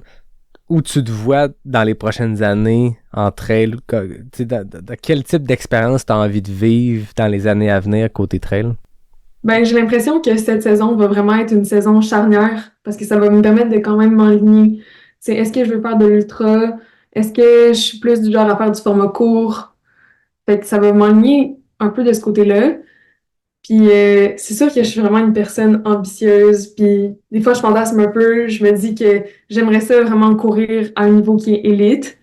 où tu te vois dans les prochaines années en trail, dans quel type d'expérience tu as envie de vivre dans les années à venir côté trail? Ben, j'ai l'impression que cette saison va vraiment être une saison charnière parce que ça va me permettre de quand même m'enligner. C'est est-ce que je veux faire de l'ultra? Est-ce que je suis plus du genre à faire du format court? Fait que ça va m'enligner un peu de ce côté-là. Puis c'est sûr que je suis vraiment une personne ambitieuse. Puis des fois, je fantasme un peu. Je me dis que j'aimerais ça vraiment courir à un niveau qui est élite.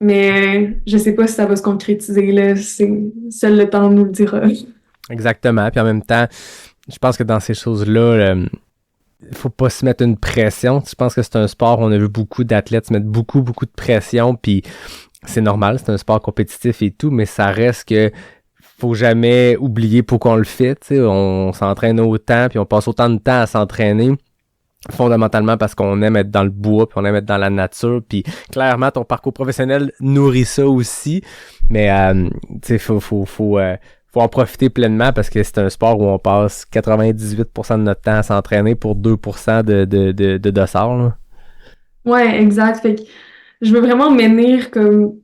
Mais je sais pas si ça va se concrétiser, là. Seul le temps nous le dira. Exactement, puis en même temps, je pense que dans ces choses-là, il faut pas se mettre une pression. Je pense que c'est un sport où on a vu beaucoup d'athlètes se mettre beaucoup de pression, puis c'est normal, c'est un sport compétitif et tout, mais ça reste que faut jamais oublier pourquoi on le fait. Tu sais, on s'entraîne autant, puis on passe autant de temps à s'entraîner fondamentalement parce qu'on aime être dans le bois, puis on aime être dans la nature, puis clairement ton parcours professionnel nourrit ça aussi, mais tu sais, faut en profiter pleinement parce que c'est un sport où on passe 98% de notre temps à s'entraîner pour 2% de dossard, là. Ouais, exact. Fait que je veux vraiment m'aînir comme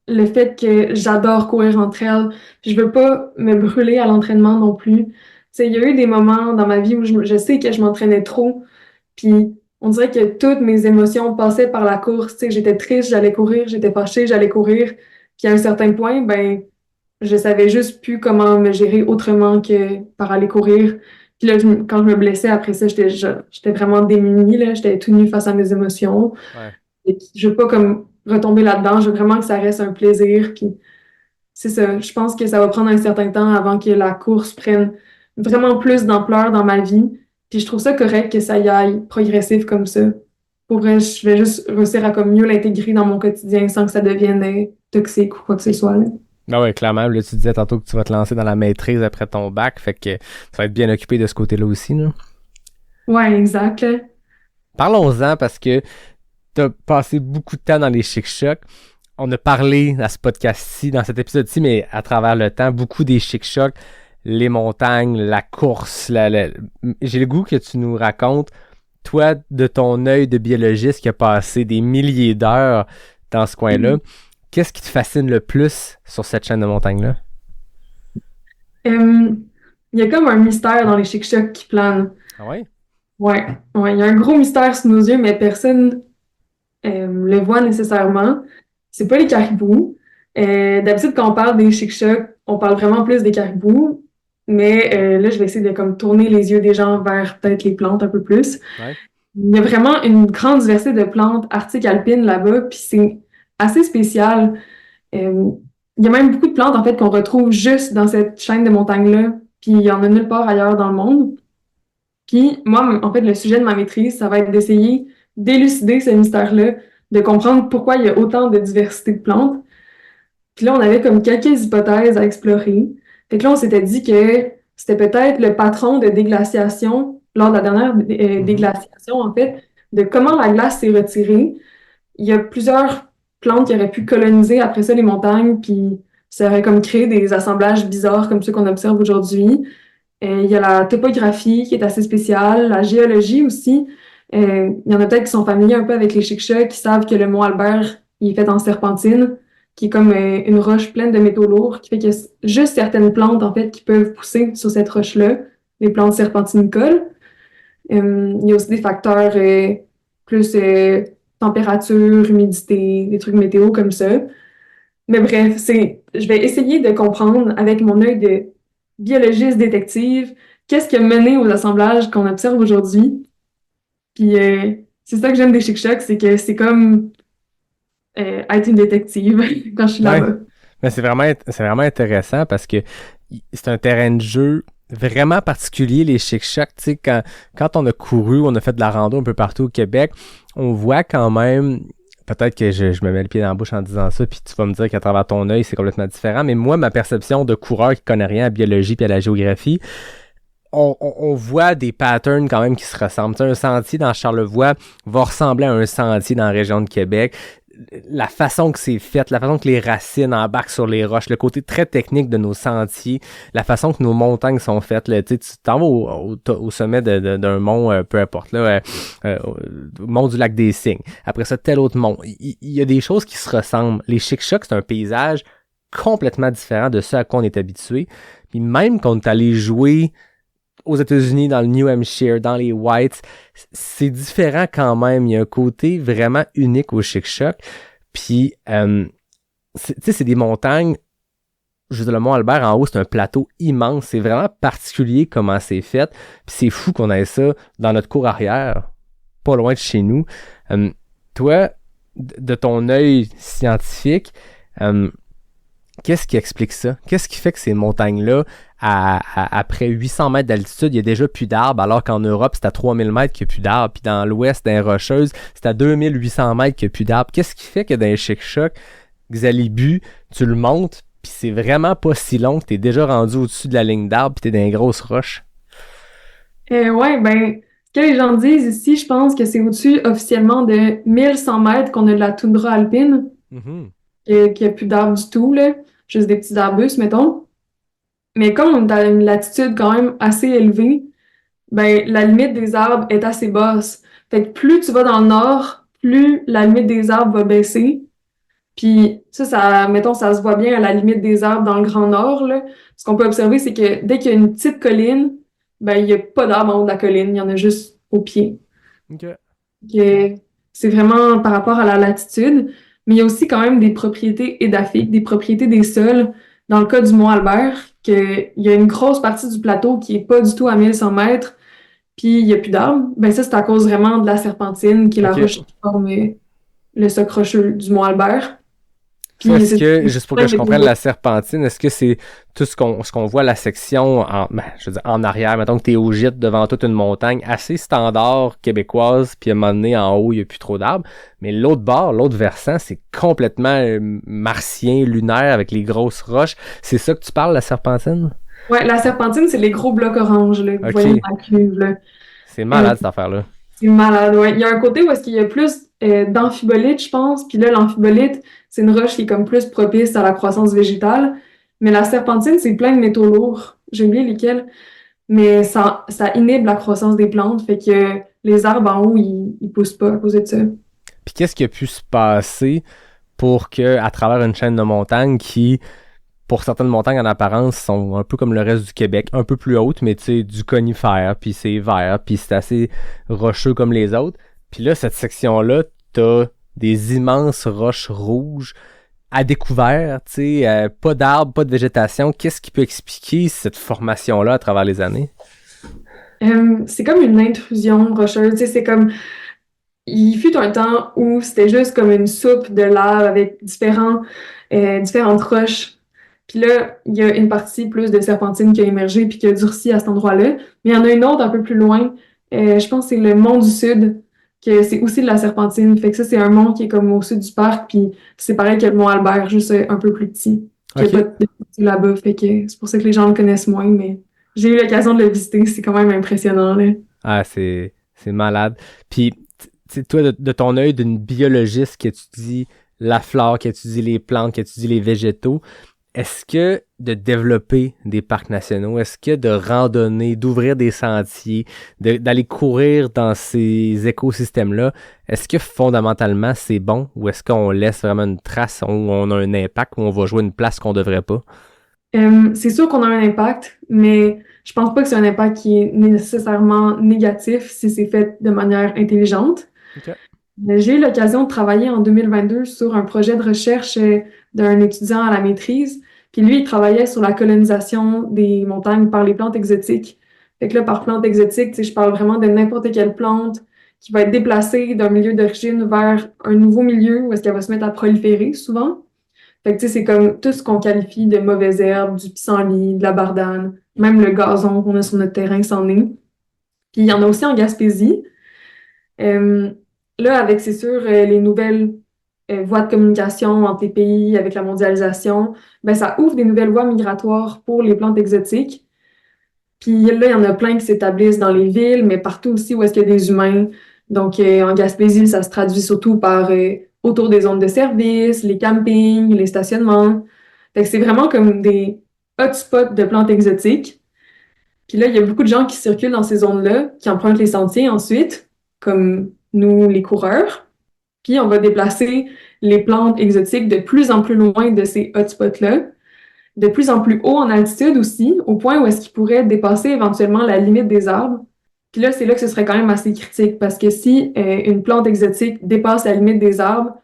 le fait que j'adore courir entre elles. Puis je veux pas me brûler à l'entraînement non plus. Tu sais, il y a eu des moments dans ma vie où je sais que je m'entraînais trop. Puis on dirait que toutes mes émotions passaient par la course. Tu sais, j'étais triste, j'allais courir, j'étais fâchée, j'allais courir. Puis à un certain point, ben, je savais juste plus comment me gérer autrement que par aller courir. Puis là, quand je me blessais après ça, j'étais vraiment démunie, là. J'étais tout nue face à mes émotions. Ouais. Et puis, je veux pas comme retomber là-dedans. Je veux vraiment que ça reste un plaisir. Puis c'est ça. Je pense que ça va prendre un certain temps avant que la course prenne vraiment plus d'ampleur dans ma vie. Puis je trouve ça correct que ça y aille progressif comme ça. Pour vrai, je vais juste réussir à comme mieux l'intégrer dans mon quotidien sans que ça devienne toxique ou quoi que ce soit, là. Ben ouais, clairement. Là, tu disais tantôt que tu vas te lancer dans la maîtrise après ton bac, fait que tu vas être bien occupé de ce côté-là aussi, là. Ouais, exact, là. Parlons-en parce que tu as passé beaucoup de temps dans les chic-chocs. On a parlé à ce podcast-ci, dans cet épisode-ci, mais à travers le temps, beaucoup des chic-chocs, les montagnes, la course. J'ai le goût que tu nous racontes, toi, de ton œil de biologiste qui a passé des milliers d'heures dans ce coin-là. Qu'est-ce qui te fascine le plus sur cette chaîne de montagne-là? Il y a comme un mystère dans les chic-chocs qui plane. Ah ouais? Ouais, ouais, il y a un gros mystère sous nos yeux, mais personne le voit nécessairement. C'est pas les caribous. D'habitude, quand on parle des chic-chocs, on parle vraiment plus des caribous, mais là, je vais essayer de comme tourner les yeux des gens vers peut-être les plantes un peu plus. Ouais. Il y a vraiment une grande diversité de plantes arctiques alpines là-bas, puis c'est assez spécial. Il y a même beaucoup de plantes, en fait, qu'on retrouve juste dans cette chaîne de montagnes-là, puis il y en a nulle part ailleurs dans le monde. Puis moi, en fait, le sujet de ma maîtrise, ça va être d'essayer d'élucider ce mystère-là, de comprendre pourquoi il y a autant de diversité de plantes. Puis là, on avait comme quelques hypothèses à explorer. Fait que là, on s'était dit que c'était peut-être le patron de déglaciation, lors de la dernière déglaciation, en fait, de comment la glace s'est retirée. Il y a plusieurs plantes qui auraient pu coloniser après ça les montagnes, puis ça aurait comme créé des assemblages bizarres comme ceux qu'on observe aujourd'hui. Il y a la topographie qui est assez spéciale, la géologie aussi. Il y en a peut-être qui sont familiers un peu avec les chic-chocs, qui savent que le mont Albert, il est fait en serpentine, qui est comme une roche pleine de métaux lourds, qui fait qu'il y a juste certaines plantes, en fait, qui peuvent pousser sur cette roche-là, les plantes serpentinicoles. Il y a aussi des facteurs plus température, humidité, des trucs météo comme ça. Mais bref, je vais essayer de comprendre avec mon œil de biologiste détective qu'est-ce qui a mené aux assemblages qu'on observe aujourd'hui. Puis c'est ça que j'aime des chic-chocs, c'est que c'est comme être une détective quand je suis là-bas. Mais c'est vraiment intéressant parce que c'est un terrain de jeu vraiment particulier, les chic-chocs. Tu sais, quand on a couru, on a fait de la rando un peu partout au Québec, on voit quand même, peut-être que je me mets le pied dans la bouche en disant ça, puis tu vas me dire qu'à travers ton œil, c'est complètement différent, mais moi, ma perception de coureur qui connaît rien à la biologie puis à la géographie, on voit des patterns quand même qui se ressemblent. Tu sais, un sentier dans Charlevoix va ressembler à un sentier dans la région de Québec. La façon que c'est fait, la façon que les racines embarquent sur les roches, le côté très technique de nos sentiers, la façon que nos montagnes sont faites, là, tu t'en vas au sommet d'un mont, peu importe, là, mont du lac des Cygnes. Après ça, tel autre mont. Il y a des choses qui se ressemblent. Les chic-chocs, c'est un paysage complètement différent de ce à quoi on est habitué. Puis même quand on est allé jouer aux États-Unis, dans le New Hampshire, dans les Whites, c'est différent quand même. Il y a un côté vraiment unique au chic-choc. Puis, tu sais, c'est des montagnes. Je veux dire, le Mont Albert en haut, c'est un plateau immense. C'est vraiment particulier comment c'est fait. Puis c'est fou qu'on ait ça dans notre cour arrière, pas loin de chez nous. Toi, de ton œil scientifique, qu'est-ce qui explique ça? Qu'est-ce qui fait que ces montagnes-là, après 800 mètres d'altitude, il y a déjà plus d'arbres, alors qu'en Europe, c'est à 3000 mètres qu'il n'y a plus d'arbres, puis dans l'ouest, dans les Rocheuses, c'est à 2800 mètres qu'il n'y a plus d'arbres. Qu'est-ce qui fait que dans les chic-chocs, Xalibu, tu le montes, puis c'est vraiment pas si long que tu es déjà rendu au-dessus de la ligne d'arbres, puis tu es dans les grosses roches? Ouais, ben, ce que les gens disent ici, je pense que c'est au-dessus officiellement de 1100 mètres qu'on a de la toundra alpine, qu'il n'y a plus d'arbres du tout, là, juste des petits arbustes, mettons. Mais comme on est à une latitude quand même assez élevée, ben la limite des arbres est assez basse. Fait que plus tu vas dans le nord, plus la limite des arbres va baisser. Puis mettons, ça se voit bien à la limite des arbres dans le Grand Nord, là. Ce qu'on peut observer, c'est que dès qu'il y a une petite colline, ben, il n'y a pas d'arbres en haut de la colline, il y en a juste au pied. OK. Que c'est vraiment par rapport à la latitude, mais il y a aussi quand même des propriétés édaphiques, des propriétés des sols. Dans le cas du Mont-Albert, qu'il y a une grosse partie du plateau qui est pas du tout à 1100 mètres, puis il y a plus d'arbres. Ben ça, c'est à cause vraiment de la serpentine, qui est la OK. roche qui forme le socle rocheux du Mont-Albert. Ça, Puis est-ce que, juste pour que je comprenne des- la serpentine, est-ce que c'est tout ce qu'on voit, la section je veux dire, en arrière, mettons que t'es au gîte devant toute une montagne assez standard québécoise, puis à un moment donné, en haut, il n'y a plus trop d'arbres, mais l'autre bord, l'autre versant, c'est complètement martien, lunaire, avec les grosses roches. C'est ça que tu parles, la serpentine? Ouais, la serpentine, c'est les gros blocs oranges, là, que vous OK. voyez dans la cuve, là. C'est malade, cette affaire-là. C'est malade, ouais. Il y a un côté où est-ce qu'il y a plus d'amphibolite, je pense. Puis là, l'amphibolite, c'est une roche qui est comme plus propice à la croissance végétale. Mais la serpentine, c'est plein de métaux lourds. J'ai oublié lesquels. Mais ça inhibe la croissance des plantes. Fait que les arbres en haut, ils poussent pas à cause de ça. Puis qu'est-ce qui a pu se passer pour que, à travers une chaîne de montagnes qui, pour certaines montagnes en apparence, sont un peu comme le reste du Québec, un peu plus hautes, mais tu sais, du conifère, puis c'est vert, puis c'est assez rocheux comme les autres. Puis là, cette section-là, t'as des immenses roches rouges à découvert, tu sais, pas d'arbres, pas de végétation. Qu'est-ce qui peut expliquer cette formation-là à travers les années? C'est comme une intrusion rocheuse. Tu sais, c'est comme... Il fut un temps où c'était juste comme une soupe de lave avec différentes roches. Puis là, il y a une partie plus de serpentine qui a émergé puis qui a durci à cet endroit-là. Mais il y en a une autre un peu plus loin. Je pense que c'est le mont du Sud, que c'est aussi de la serpentine. Fait que ça, c'est un mont qui est comme au sud du parc. Puis c'est pareil que le mont Albert, juste un peu plus petit. Il n'y a Ok. pas de petit là-bas. Fait que c'est pour ça que les gens le connaissent moins. Mais j'ai eu l'occasion de le visiter. C'est quand même impressionnant, là. Ah, c'est malade. Puis, tu sais, toi, de ton œil d'une biologiste qui étudie la flore, qui étudie les plantes, qui étudie les végétaux, est-ce que de développer des parcs nationaux, est-ce que de randonner, d'ouvrir des sentiers, d'aller courir dans ces écosystèmes-là, est-ce que fondamentalement c'est bon ou est-ce qu'on laisse vraiment une trace où on a un impact, où on va jouer une place qu'on devrait pas? C'est sûr qu'on a un impact, mais je pense pas que c'est un impact qui est nécessairement négatif si c'est fait de manière intelligente. Ok. J'ai eu l'occasion de travailler en 2022 sur un projet de recherche d'un étudiant à la maîtrise. Puis lui, il travaillait sur la colonisation des montagnes par les plantes exotiques. Fait que là, par plante exotique, tu sais, je parle vraiment de n'importe quelle plante qui va être déplacée d'un milieu d'origine vers un nouveau milieu où est-ce qu'elle va se mettre à proliférer souvent. Fait que tu sais, c'est comme tout ce qu'on qualifie de mauvaises herbes, du pissenlit, de la bardane, même le gazon qu'on a sur notre terrain s'en est. Puis il y en a aussi en Gaspésie. Euh, Là, avec, c'est sûr, les nouvelles voies de communication entre les pays, avec la mondialisation, ben, ça ouvre des nouvelles voies migratoires pour les plantes exotiques. Puis là, il y en a plein qui s'établissent dans les villes, mais partout aussi où est-ce qu'il y a des humains. Donc, en Gaspésie, ça se traduit surtout par autour des zones de service, les campings, les stationnements. Fait que c'est vraiment comme des hotspots de plantes exotiques. Puis là, il y a beaucoup de gens qui circulent dans ces zones-là, qui empruntent les sentiers ensuite, comme nous, les coureurs. Puis on va déplacer les plantes exotiques de plus en plus loin de ces hotspots-là, de plus en plus haut en altitude aussi, au point où est-ce qu'ils pourraient dépasser éventuellement la limite des arbres. Puis là, c'est là que ce serait quand même assez critique, parce que si une plante exotique dépasse la limite des arbres,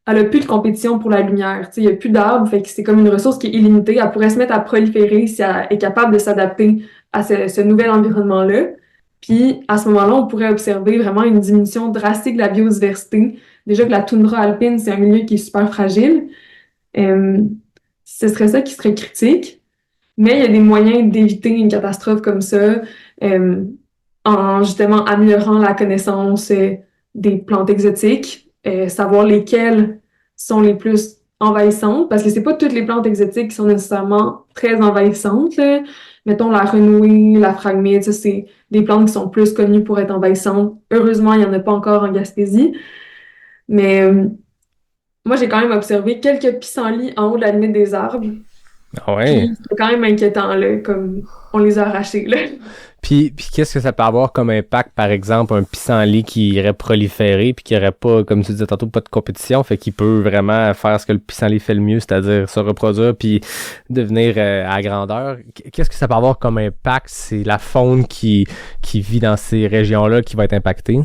elle n'a plus de compétition pour la lumière. Il n'y a plus d'arbres, fait que c'est comme une ressource qui est illimitée. Elle pourrait se mettre à proliférer si elle est capable de s'adapter à ce nouvel environnement-là. Puis, à ce moment-là, on pourrait observer vraiment une diminution drastique de la biodiversité. Déjà que la toundra alpine, c'est un milieu qui est super fragile. Ce serait ça qui serait critique. Mais il y a des moyens d'éviter une catastrophe comme ça en justement améliorant la connaissance des plantes exotiques, savoir lesquelles sont les plus envahissantes, parce que c'est pas toutes les plantes exotiques qui sont nécessairement très envahissantes, là. Mettons la renouée, la phragmite, ça c'est des plantes qui sont plus connues pour être envahissantes. Heureusement, il n'y en a pas encore en Gaspésie. Mais moi, j'ai quand même observé quelques pissenlits en haut de la limite des arbres. Ah ouais. Puis c'est quand même inquiétant, là, comme on les a arrachés, là. Puis qu'est-ce que ça peut avoir comme impact, par exemple, un pissenlit qui irait proliférer puis qui aurait pas, comme tu disais tantôt, pas de compétition, fait qu'il peut vraiment faire ce que le pissenlit fait le mieux, c'est-à-dire se reproduire puis devenir à grandeur. Qu'est-ce que ça peut avoir comme impact? C'est la faune qui vit dans ces régions-là qui va être impactée?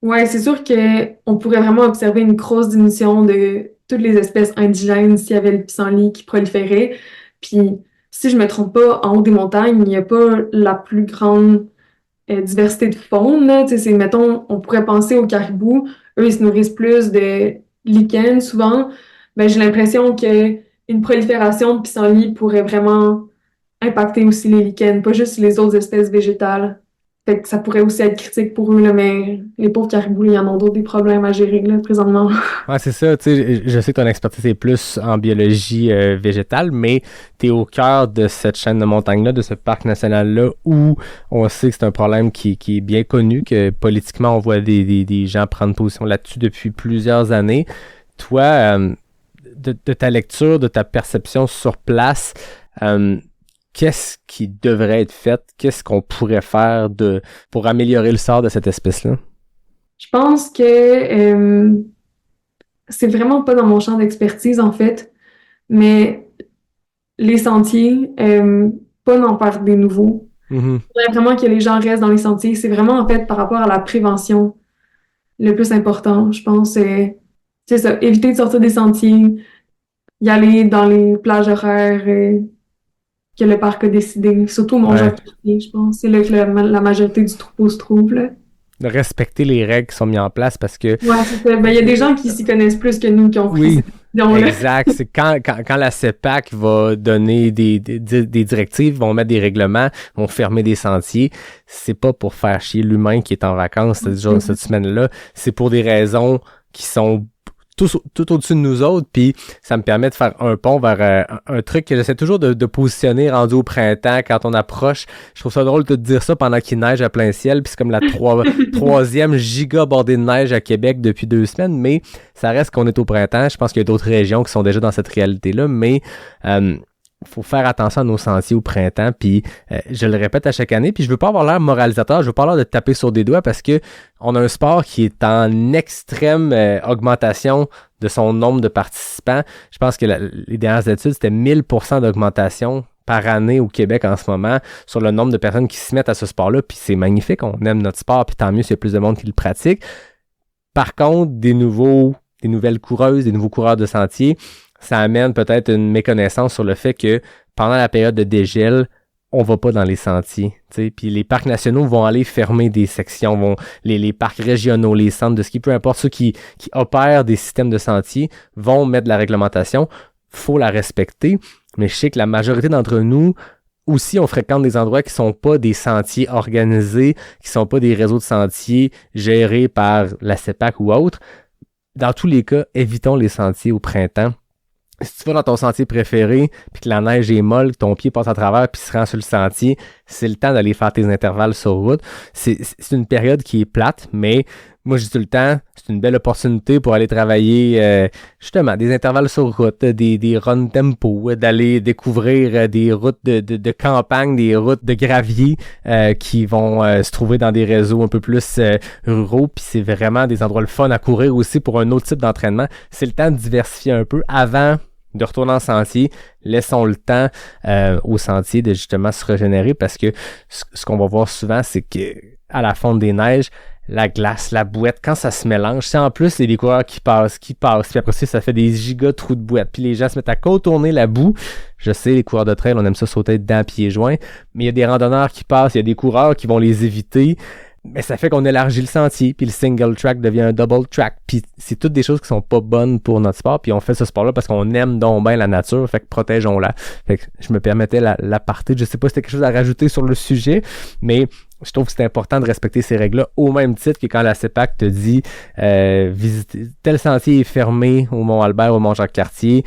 Ouais, c'est sûr qu'on pourrait vraiment observer une grosse diminution de toutes les espèces indigènes s'il y avait le pissenlit qui proliférait. Puis, si je me trompe pas, en haut des montagnes, il n'y a pas la plus grande diversité de faune, là. Tu sais, mettons, on pourrait penser aux caribous. Eux, ils se nourrissent plus de lichens, souvent. Ben, j'ai l'impression qu'une prolifération de pissenlit pourrait vraiment impacter aussi les lichens, pas juste les autres espèces végétales. Fait que ça pourrait aussi être critique pour eux, là, mais les pauvres caribous, ils en ont d'autres des problèmes à gérer, là, présentement. Ouais, c'est ça, tu sais, je sais que ton expertise est plus en biologie végétale, mais t'es au cœur de cette chaîne de montagnes-là, de ce parc national-là, où on sait que c'est un problème qui est bien connu, que politiquement, on voit des gens prendre position là-dessus depuis plusieurs années. Toi, de ta lecture, de ta perception sur place, qu'est-ce qui devrait être fait? Qu'est-ce qu'on pourrait faire pour améliorer le sort de cette espèce-là? Je pense que c'est vraiment pas dans mon champ d'expertise, en fait, mais les sentiers, pas d'en faire des nouveaux. Mm-hmm. Il faudrait vraiment que les gens restent dans les sentiers. C'est vraiment, en fait, par rapport à la prévention le plus important, je pense. C'est ça, éviter de sortir des sentiers, y aller dans les plages horaires que le parc a décidé, surtout au Mont-Jacques-Cartier, je pense. C'est là que la majorité du troupeau se trouve, là. De respecter les règles qui sont mises en place parce que... Ouais, c'est ça. Ben, il y a des gens qui s'y connaissent plus que nous qui ont pris cette décision-là. Exact. C'est quand la CEPAC va donner des directives, vont mettre des règlements, vont fermer des sentiers, c'est pas pour faire chier l'humain qui est en vacances cette semaine-là. C'est pour des raisons qui sont tout au-dessus de nous autres, puis ça me permet de faire un pont vers un truc que j'essaie toujours de positionner rendu au printemps quand on approche. Je trouve ça drôle de te dire ça pendant qu'il neige à plein ciel, puis c'est comme la troisième giga bordée de neige à Québec depuis 2 semaines, mais ça reste qu'on est au printemps. Je pense qu'il y a d'autres régions qui sont déjà dans cette réalité-là, mais faut faire attention à nos sentiers au printemps, puis je le répète à chaque année, puis je veux pas avoir l'air moralisateur, je veux pas avoir l'air de taper sur des doigts parce que on a un sport qui est en extrême augmentation de son nombre de participants. Je pense que les dernières études, c'était 1000% d'augmentation par année au Québec en ce moment sur le nombre de personnes qui se mettent à ce sport-là, puis c'est magnifique, on aime notre sport, puis tant mieux s'il y a plus de monde qui le pratique. Par contre, des nouvelles coureuses, des nouveaux coureurs de sentiers, ça amène peut-être une méconnaissance sur le fait que pendant la période de dégel, on va pas dans les sentiers. T'sais. Puis les parcs nationaux vont aller fermer des sections, les parcs régionaux, les centres de ski, peu importe ceux qui opèrent des systèmes de sentiers, vont mettre de la réglementation. Faut la respecter. Mais je sais que la majorité d'entre nous, aussi, on fréquente des endroits qui sont pas des sentiers organisés, qui sont pas des réseaux de sentiers gérés par la CEPAC ou autre. Dans tous les cas, évitons les sentiers au printemps. Si tu vas dans ton sentier préféré, puis que la neige est molle, que ton pied passe à travers, puis se rend sur le sentier, c'est le temps d'aller faire tes intervalles sur route. C'est une période qui est plate, mais moi, je dis tout le temps, c'est une belle opportunité pour aller travailler justement des intervalles sur route, des run tempo, d'aller découvrir des routes de campagne, des routes de gravier qui vont se trouver dans des réseaux un peu plus ruraux, puis c'est vraiment des endroits le fun à courir aussi pour un autre type d'entraînement. C'est le temps de diversifier un peu avant de retourner en sentier. Laissons le temps au sentier de justement se régénérer parce que ce qu'on va voir souvent, c'est que à la fonte des neiges, la glace, la bouette, quand ça se mélange, c'est en plus, c'est des coureurs qui passent, puis après ça fait des giga trous de bouette, puis les gens se mettent à contourner la boue. Je sais, les coureurs de trail, on aime ça sauter dedans pieds joints, mais il y a des randonneurs qui passent, il y a des coureurs qui vont les éviter, mais ça fait qu'on élargit le sentier, puis le single track devient un double track, puis c'est toutes des choses qui sont pas bonnes pour notre sport, puis on fait ce sport-là parce qu'on aime donc bien la nature, fait que protégeons-la. Fait que je me permettais l'aparté, je sais pas si c'était quelque chose à rajouter sur le sujet, mais je trouve que c'est important de respecter ces règles-là au même titre que quand la CEPAC te dit visiter tel sentier est fermé au Mont-Albert, au Mont-Jacques-Cartier,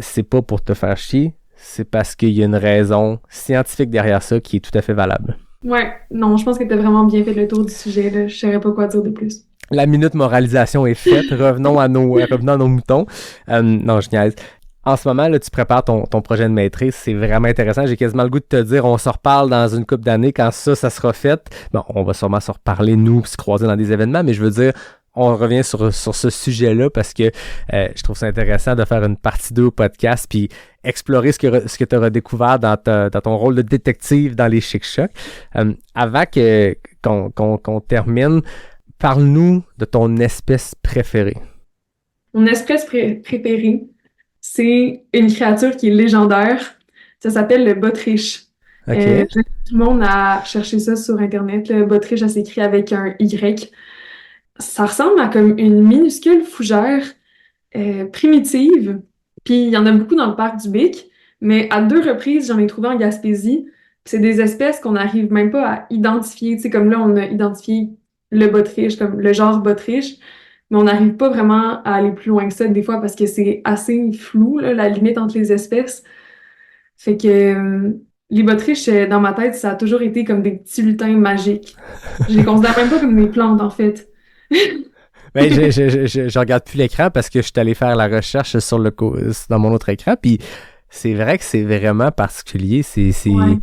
c'est pas pour te faire chier, c'est parce qu'il y a une raison scientifique derrière ça qui est tout à fait valable. Ouais, non, je pense que t'as vraiment bien fait le tour du sujet, là. Je saurais pas quoi dire de plus. La minute moralisation est faite. Revenons à nos moutons. Non, je niaise. En ce moment, là, tu prépares ton projet de maîtrise. C'est vraiment intéressant. J'ai quasiment le goût de te dire, on se reparle dans une couple d'années quand ça sera fait. Bon, on va sûrement se reparler, nous, se croiser dans des événements, mais je veux dire, on revient sur ce sujet-là parce que je trouve ça intéressant de faire une partie 2 au podcast puis explorer ce que tu auras découvert dans ton rôle de détective dans les Chic Chocs. Avant qu'on termine, parle-nous de ton espèce préférée. Mon espèce préférée, c'est une créature qui est légendaire. Ça s'appelle le bottriche. OK. Tout le monde a cherché ça sur Internet. Le bottriche, ça s'écrit avec un Y. Ça ressemble à comme une minuscule fougère primitive. Puis il y en a beaucoup dans le parc du Bic, mais à 2 reprises, j'en ai trouvé en Gaspésie. C'est des espèces qu'on n'arrive même pas à identifier. Tu sais, comme là, on a identifié le bottriche, comme le genre bottriche, mais on n'arrive pas vraiment à aller plus loin que ça des fois parce que c'est assez flou, là, la limite entre les espèces. Fait que les bottriches, dans ma tête, ça a toujours été comme des petits lutins magiques. Je les considère même pas comme des plantes, en fait. Ben, je regarde plus l'écran parce que je suis allé faire la recherche dans mon autre écran, puis c'est vrai que c'est vraiment particulier. Ouais.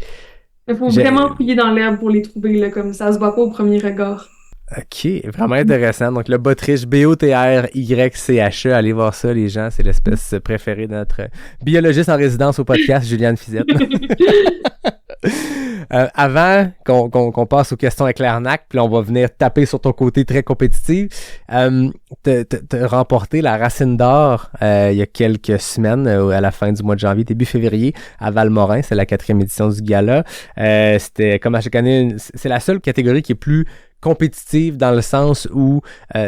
Il faut vraiment fouiller dans l'herbe pour les trouver, là, comme ça se voit pas au premier regard. OK, vraiment intéressant. Donc, le bottriche, B-O-T-R-Y-C-H-E, allez voir ça, les gens. C'est l'espèce préférée de notre biologiste en résidence au podcast, Juliane Fizette. Avant qu'on passe aux questions éclairnac, puis on va venir taper sur ton côté très compétitif, t'as remporté la Racine d'or il y a quelques semaines, à la fin du mois de janvier, début février, à Valmorin. C'est la 4e édition du gala. C'était, comme à chaque année, c'est la seule catégorie qui est plus compétitive dans le sens où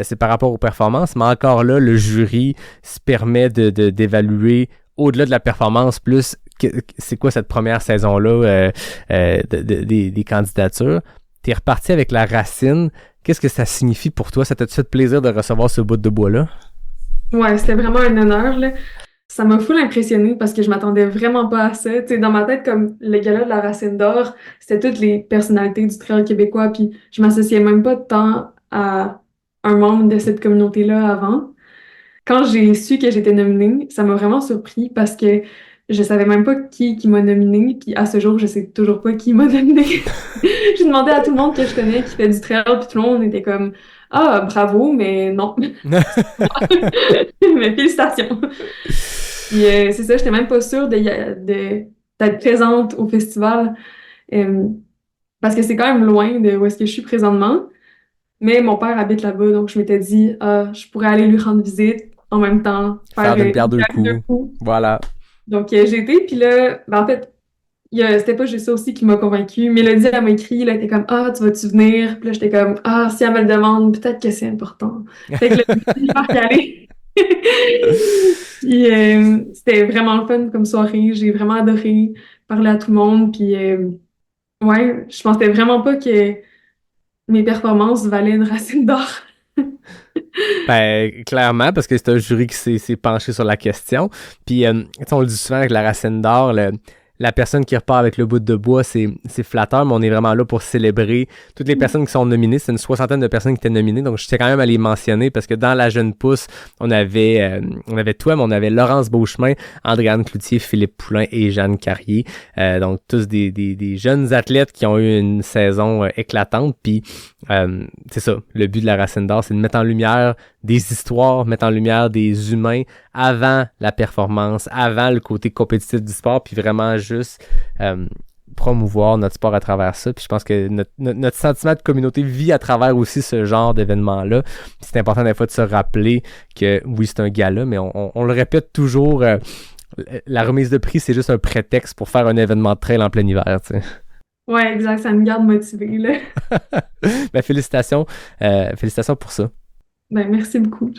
c'est par rapport aux performances, mais encore là, le jury se permet d'évaluer au-delà de la performance plus c'est quoi cette première saison-là des candidatures. T'es reparti avec la Racine. Qu'est-ce que ça signifie pour toi? Ça t'a-tu fait plaisir de recevoir ce bout de bois-là? Ouais, c'était vraiment un honneur, là. Ça m'a full impressionnée parce que je m'attendais vraiment pas à ça. Tu sais, dans ma tête, comme le gala de la Racine d'or, c'était toutes les personnalités du trail québécois, puis je m'associais même pas tant à un membre de cette communauté-là avant. Quand j'ai su que j'étais nominée, ça m'a vraiment surpris parce que je savais même pas qui m'a nominée, puis à ce jour, je sais toujours pas qui m'a nominée. J'ai demandé à tout le monde que je connais qui fait du trail, puis tout le monde était comme « Ah, bravo, mais non! » Mais félicitations! Puis c'est ça, j'étais même pas sûre d'être présente au festival parce que c'est quand même loin de où est-ce que je suis présentement. Mais mon père habite là-bas, donc je m'étais dit, je pourrais aller lui rendre visite en même temps. Faire une pierre deux coups. Voilà. Donc j'ai été, puis là, en fait, c'était pas juste ça aussi qui m'a convaincue. Mélodie, elle m'a écrit, là, elle était comme, tu vas-tu venir? Puis là, j'étais comme, si elle me le demande, peut-être que c'est important. Fait que là, je suis y aller. Puis c'était vraiment le fun comme soirée. J'ai vraiment adoré parler à tout le monde. Puis ouais, je pensais vraiment pas que mes performances valaient une Racine d'or. Ben, clairement, parce que c'est un jury qui s'est penché sur la question. Puis, on le dit souvent avec la Racine d'or, la personne qui repart avec le bout de bois, c'est flatteur, mais on est vraiment là pour célébrer toutes les personnes qui sont nominées. C'est une 60aine de personnes qui étaient nominées, donc je tiens quand même à les mentionner parce que dans la jeune pousse, on avait toi, mais on avait Laurence Beauchemin, Andréane Cloutier, Philippe Poulain et Jeanne Carrier. Donc tous des jeunes athlètes qui ont eu une saison éclatante. Puis c'est ça, le but de la Racine d'or, c'est de mettre en lumière des histoires, mettre en lumière des humains avant la performance, avant le côté compétitif du sport, puis vraiment juste promouvoir notre sport à travers ça. Puis je pense que notre sentiment de communauté vit à travers aussi ce genre d'événement-là. Puis c'est important des fois de se rappeler que oui, c'est un gala, mais on le répète toujours, la remise de prix, c'est juste un prétexte pour faire un événement de trail en plein hiver, tu sais. Ouais, exact, ça me garde motivée, là. Ben, félicitations pour ça. Ben, merci beaucoup.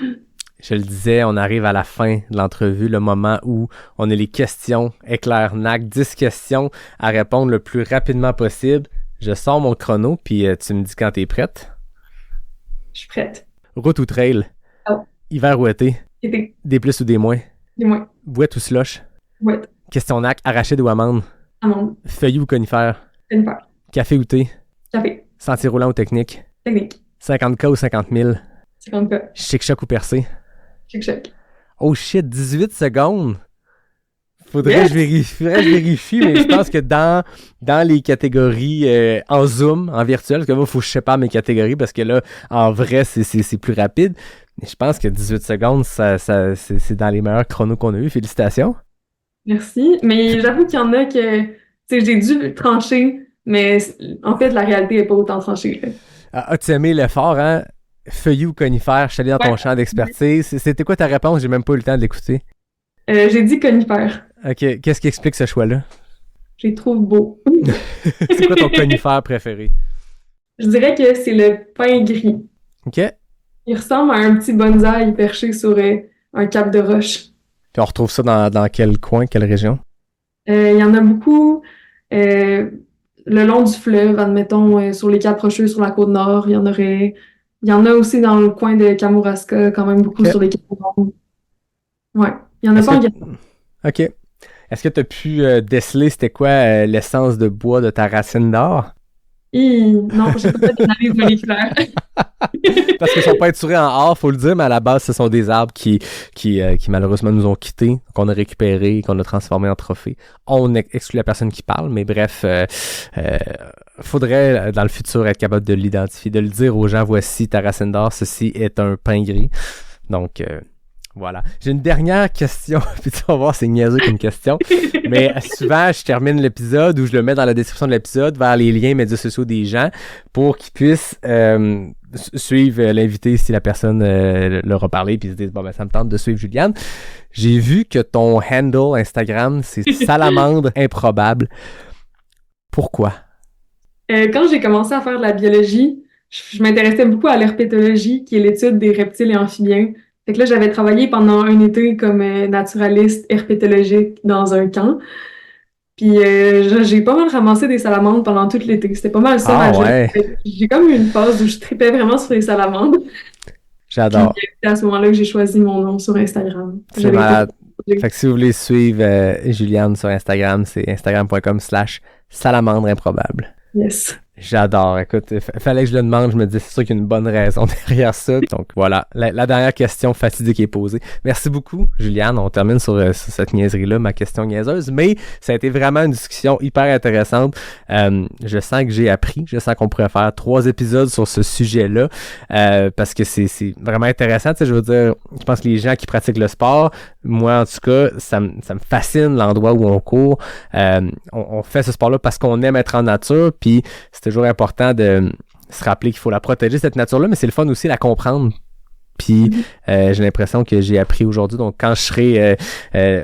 Je le disais, on arrive à la fin de l'entrevue, le moment où on a les questions éclairnac, 10 questions à répondre le plus rapidement possible. Je sors mon chrono, puis tu me dis quand t'es prête. Je suis prête. Route ou trail? Oh. Hiver ou été? Été. Des plus ou des moins? Des moins. Bouette ou slush? Bouette. Questionnac, arachide ou amande? Amande. Feuillu ou conifère? Conifère. Café ou thé? Café. Sentier roulant ou technique? Technique. 50K ou 50 000? 50K. Chic choc ou percé? Chic choc. Oh shit, 18 secondes! Faudrait que je vérifie, mais je pense que dans les catégories en Zoom, en virtuel, parce que moi, il faut que je sépare mes catégories parce que là, en vrai, c'est plus rapide. Mais je pense que 18 secondes, c'est dans les meilleurs chronos qu'on a eu. Félicitations. Merci. Mais j'avoue qu'il y en a que, tu sais, j'ai dû trancher, mais en fait, la réalité n'est pas autant tranchée, là. As-tu aimé l'effort, hein? Feuillu ou conifère, je suis allé dans ton champ d'expertise. C'était quoi ta réponse? J'ai même pas eu le temps de l'écouter. J'ai dit conifère. OK. Qu'est-ce qui explique ce choix-là? Je les trouve beaux. C'est quoi ton conifère préféré? Je dirais que c'est le pin gris. OK. Il ressemble à un petit bonsaï perché sur un cap de roche. Puis on retrouve ça dans quel coin, quelle région? Il y en a beaucoup le long du fleuve, admettons, sur les Caps Rocheux, sur la côte nord. Il y en a aussi dans le coin de Kamouraska, quand même beaucoup sur les Caps Rondes. Ouais, il y en a pas en Gaspésie. OK. Est-ce que tu as pu déceler c'était quoi l'essence de bois de ta racine d'or? Non, j'ai pas fait d'analyse moléculaire. Parce qu'ils sont peinturés en or, faut le dire, mais à la base, ce sont des arbres qui malheureusement nous ont quittés, qu'on a récupérés, qu'on a transformés en trophées. On exclut la personne qui parle, mais bref, faudrait dans le futur être capable de l'identifier, de le dire aux gens, voici ta racine d'or, ceci est un pin gris. Donc, voilà. J'ai une dernière question, puis tu vas voir, c'est niaiseux comme question, mais souvent, je termine l'épisode ou je le mets dans la description de l'épisode vers les liens médias sociaux des gens pour qu'ils puissent suivre l'invité si la personne leur a parlé puis ils se disent, bon, ben, ça me tente de suivre Juliane. J'ai vu que ton handle Instagram, c'est Salamandre Improbable. Pourquoi? Quand j'ai commencé à faire de la biologie, je m'intéressais beaucoup à l'herpétologie, qui est l'étude des reptiles et amphibiens. Fait que là, j'avais travaillé pendant un été comme naturaliste herpétologique dans un camp. Puis j'ai pas mal ramassé des salamandres pendant tout l'été. C'était pas mal ça ma job. J'ai comme eu une phase où je tripais vraiment sur les salamandres. J'adore. Puis c'est à ce moment-là que j'ai choisi mon nom sur Instagram. C'est malade. Fait que si vous voulez suivre Juliane sur Instagram, c'est instagram.com/salamandre improbable. Yes. J'adore. Écoute, fallait que je le demande. Je me dis, c'est sûr qu'il y a une bonne raison derrière ça. Donc voilà, la dernière question fatidique est posée. Merci beaucoup, Juliane. On termine sur cette niaiserie-là, ma question niaiseuse. Mais ça a été vraiment une discussion hyper intéressante. Je sens que j'ai appris. Je sens qu'on pourrait faire 3 épisodes sur ce sujet-là parce que c'est vraiment intéressant. Tu sais, je veux dire, je pense que les gens qui pratiquent le sport, moi en tout cas, ça me fascine l'endroit où on court. On fait ce sport-là parce qu'on aime être en nature. Puis c'est toujours important de se rappeler qu'il faut la protéger, cette nature-là, mais c'est le fun aussi la comprendre. Puis j'ai l'impression que j'ai appris aujourd'hui. Donc quand je serai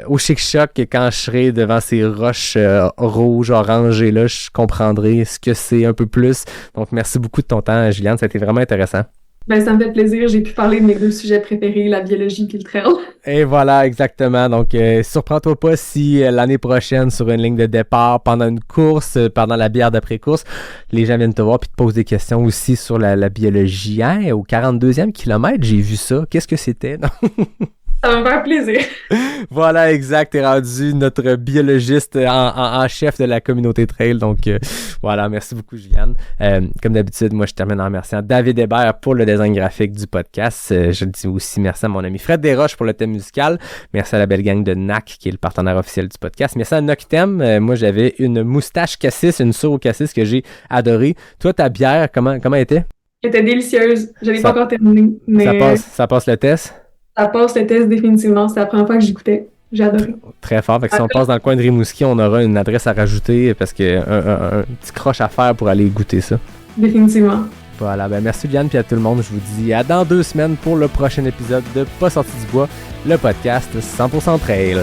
au Chic-Choc et quand je serai devant ces roches rouges, oranges, et là, je comprendrai ce que c'est un peu plus. Donc merci beaucoup de ton temps, Juliane. Ça a été vraiment intéressant. Ben, ça me fait plaisir. J'ai pu parler de mes 2 sujets préférés, la biologie et le trail. Et voilà, exactement. Donc, surprends-toi pas si l'année prochaine, sur une ligne de départ, pendant une course, pendant la bière d'après-course, les gens viennent te voir et te posent des questions aussi sur la biologie. Hein, au 42e kilomètre, j'ai vu ça. Qu'est-ce que c'était? Non? Ça va me faire plaisir. Voilà, exact. T'es rendu notre biologiste en chef de la communauté trail. Donc, voilà. Merci beaucoup, Juliane. Comme d'habitude, moi, je termine en remerciant David Hébert pour le design graphique du podcast. Je dis aussi merci à mon ami Fred Desroches pour le thème musical. Merci à la belle gang de NAC, qui est le partenaire officiel du podcast. Merci à Noctem. Moi, j'avais une moustache cassis, une sour au cassis que j'ai adorée. Toi, ta bière, comment elle était? Elle était délicieuse. Je l'ai pas encore terminée. Mais ça passe le test? Ça passe le test définitivement. C'est la première fois que j'écoutais. J'ai adoré. Très fort. Fait que si on passe dans le coin de Rimouski, on aura une adresse à rajouter parce que un petit croche à faire pour aller goûter ça. Définitivement. Voilà. Ben merci Liane puis à tout le monde. Je vous dis à dans 2 semaines pour le prochain épisode de Pas sorti du bois, le podcast 100% trail.